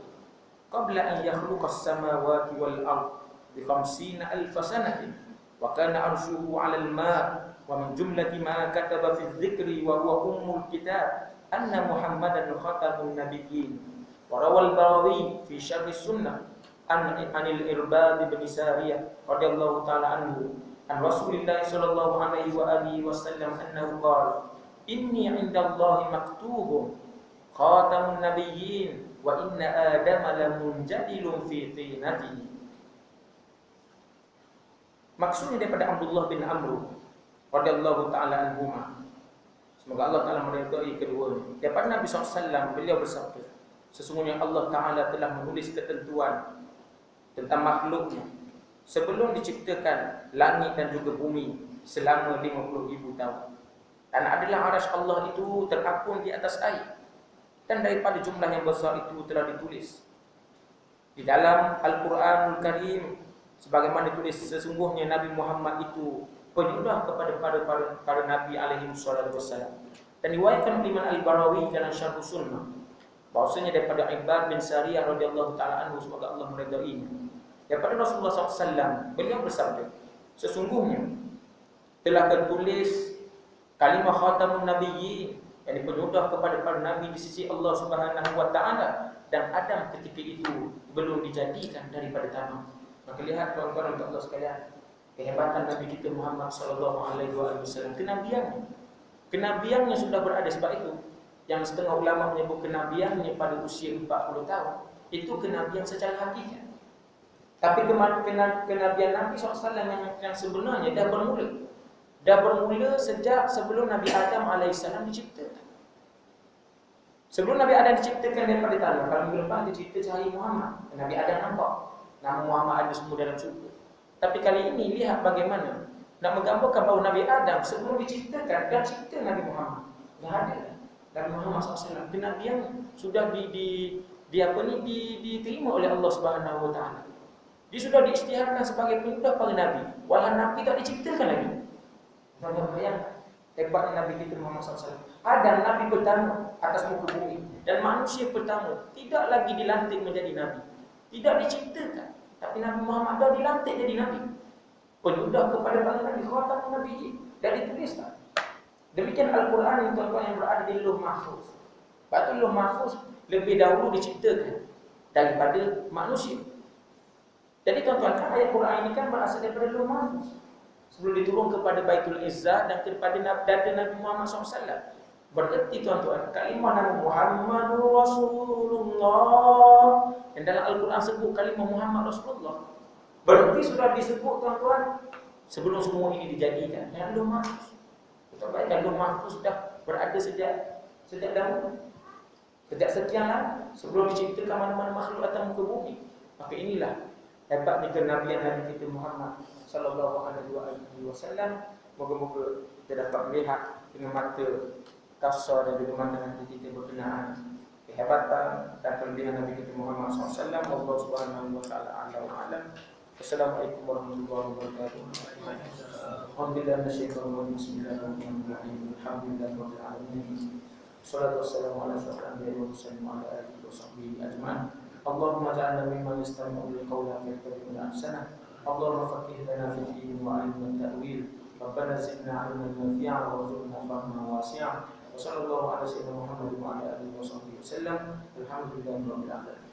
qabla an yakhluqa as-samawati wal ard bi 50,000 sanatin wa kana arshuhu 'ala al-ma' wa min jumlati ma kataba fi adh-dhikri wa huwa ummul kitab anna Muhammadan khatamun nabiyyin wa rawal Barawi fi syarh sunnah anil Irbad bin Sariyah radhiyallahu ta'ala anhu an Rasulillah sallallahu alaihi wasallam annahu qala inni 'indallahi maktubun khatamun nabiyyin wa inna adama lamunjadilun fi tinatihi. Maksudnya daripada Abdullah bin Amr radhiyallahu taala anhuma, semoga Allah taala meridai keduanya, daripada Nabi SAW beliau bersabda, sesungguhnya Allah taala telah menulis ketentuan tentang makhluknya sebelum diciptakan langit dan juga bumi selama 50,000 tahun. Dan adalah arasy Allah itu terapung di atas air. Dan daripada jumlah yang besar itu telah ditulis di dalam Al-Quranul Karim, sebagaimana ditulis sesungguhnya Nabi Muhammad itu penyudah kepada para Nabi alaihi wassalam. Dan riwayatkan Imam Al-Barawi dalam Syarh Sunnah bahwasanya daripada Irbad bin Sariyah radhiyallahu taala anhu, semoga Allah meridainya, daripada Rasulullah SAW beliau bersabda, sesungguhnya telah tertulis kalimah khatamun nabiyyin, yang dipenyudah kepada para nabi di sisi Allah Subhanahu wa taala, dan Adam ketika itu belum dijadikan daripada tanah. Maka lihat tuan-tuan dan Allah sekalian, kehebatan Nabi kita Muhammad sallallahu alaihi wasallam, kenabiannya sudah berada. Sebab itu yang setengah ulama menyebut kenabiannya pada usia 40 tahun itu kenabian secara hakikat. Tapi kenabian Nabi SAW yang sebenarnya dah bermula dah bermula sejak sebelum Nabi Adam alaihissalam diciptakan. Sebelum Nabi Adam diciptakan daripada tanah, kalau minggu lepas dia cerita cahaya Muhammad. Nabi Adam nampak nama Muhammad ada semua dalam syurga. Tapi kali ini lihat bagaimana nak menggambarkan bahawa Nabi Adam sebelum diciptakan dah cipta Nabi Muhammad. Dah ada Nabi Muhammad SAW, kenabian sudah diterima oleh Allah Subhanahu Wa Taala. Dia sudah diisytiharkan sebagai penyudah para nabi. Walau nabi tak diciptakan lagi. Tuan-tuan bayangkan hebatnya Nabi kita Muhammad SAW. Adam Nabi pertama atas muka bumi dan manusia pertama tidak lagi dilantik menjadi Nabi. Tidak diciptakan. Tapi Nabi Muhammad dah dilantik jadi Nabi. Penyudah kepada para Nabi, khatamun Nabi. Dan dituliskan. Demikian Al-Quran yang tuan-tuan yang berada di Lauh Mahfuz. Batu Lauh Mahfuz lebih dahulu diciptakan daripada manusia. Jadi tuan-tuan, kan ayat Quran ini kan berasal daripada Lauh Mahfuz. Sebelum diturun kepada Baitul Izzah dan kepada dada Nabi Muhammad SAW. Bererti tuan-tuan, kalimah Nabi Muhammadur Rasulullah. Dan dalam Al-Quran sebut kalimah Muhammad Rasulullah. Berarti sudah disebut tuan-tuan sebelum semua ini dijadikan. Dan Lauh Mahfuz. Kita bayangkan Lauh Mahfuz sudah berada sejak dahulu. Sejak sekian lama sebelum diciptakan mana-mana makhluk atas muka bumi. Maka inilah hebatnya kenabian Nabi kita Muhammad sallallahu alaihi wasallam. Moga-moga kita dapat melihat dengan mata kasar dan juga mata hati kita berkenaan kehebatan dan kelebihan Nabi kita Muhammad SAW. Allah Subhanahu wa taala a'lam. Assalamualaikum warahmatullahi wabarakatuh. Alhamdulillah nasyaitanir bismillahirrahmanirrahim. Alhamdulillahirabbil alamin. Wassalatu wassalamu ala asyrafil anbiya'i wal mursalin wa ala alihi wa sahbihi ajma'in. Allahumma ja'alna mimman yastami'una al-qawla fayattabi'una ahsanah. Allahumma faqihna fid din wa 'allimna at-ta'wil. Rabbana zidna 'ilman nafi'an warzuqna fahman wasi'an. Wa sallallahu ala sayyidina Muhammad wa ala alihi wa sahbihi wasallam. Alhamdulillahirabbil alamin.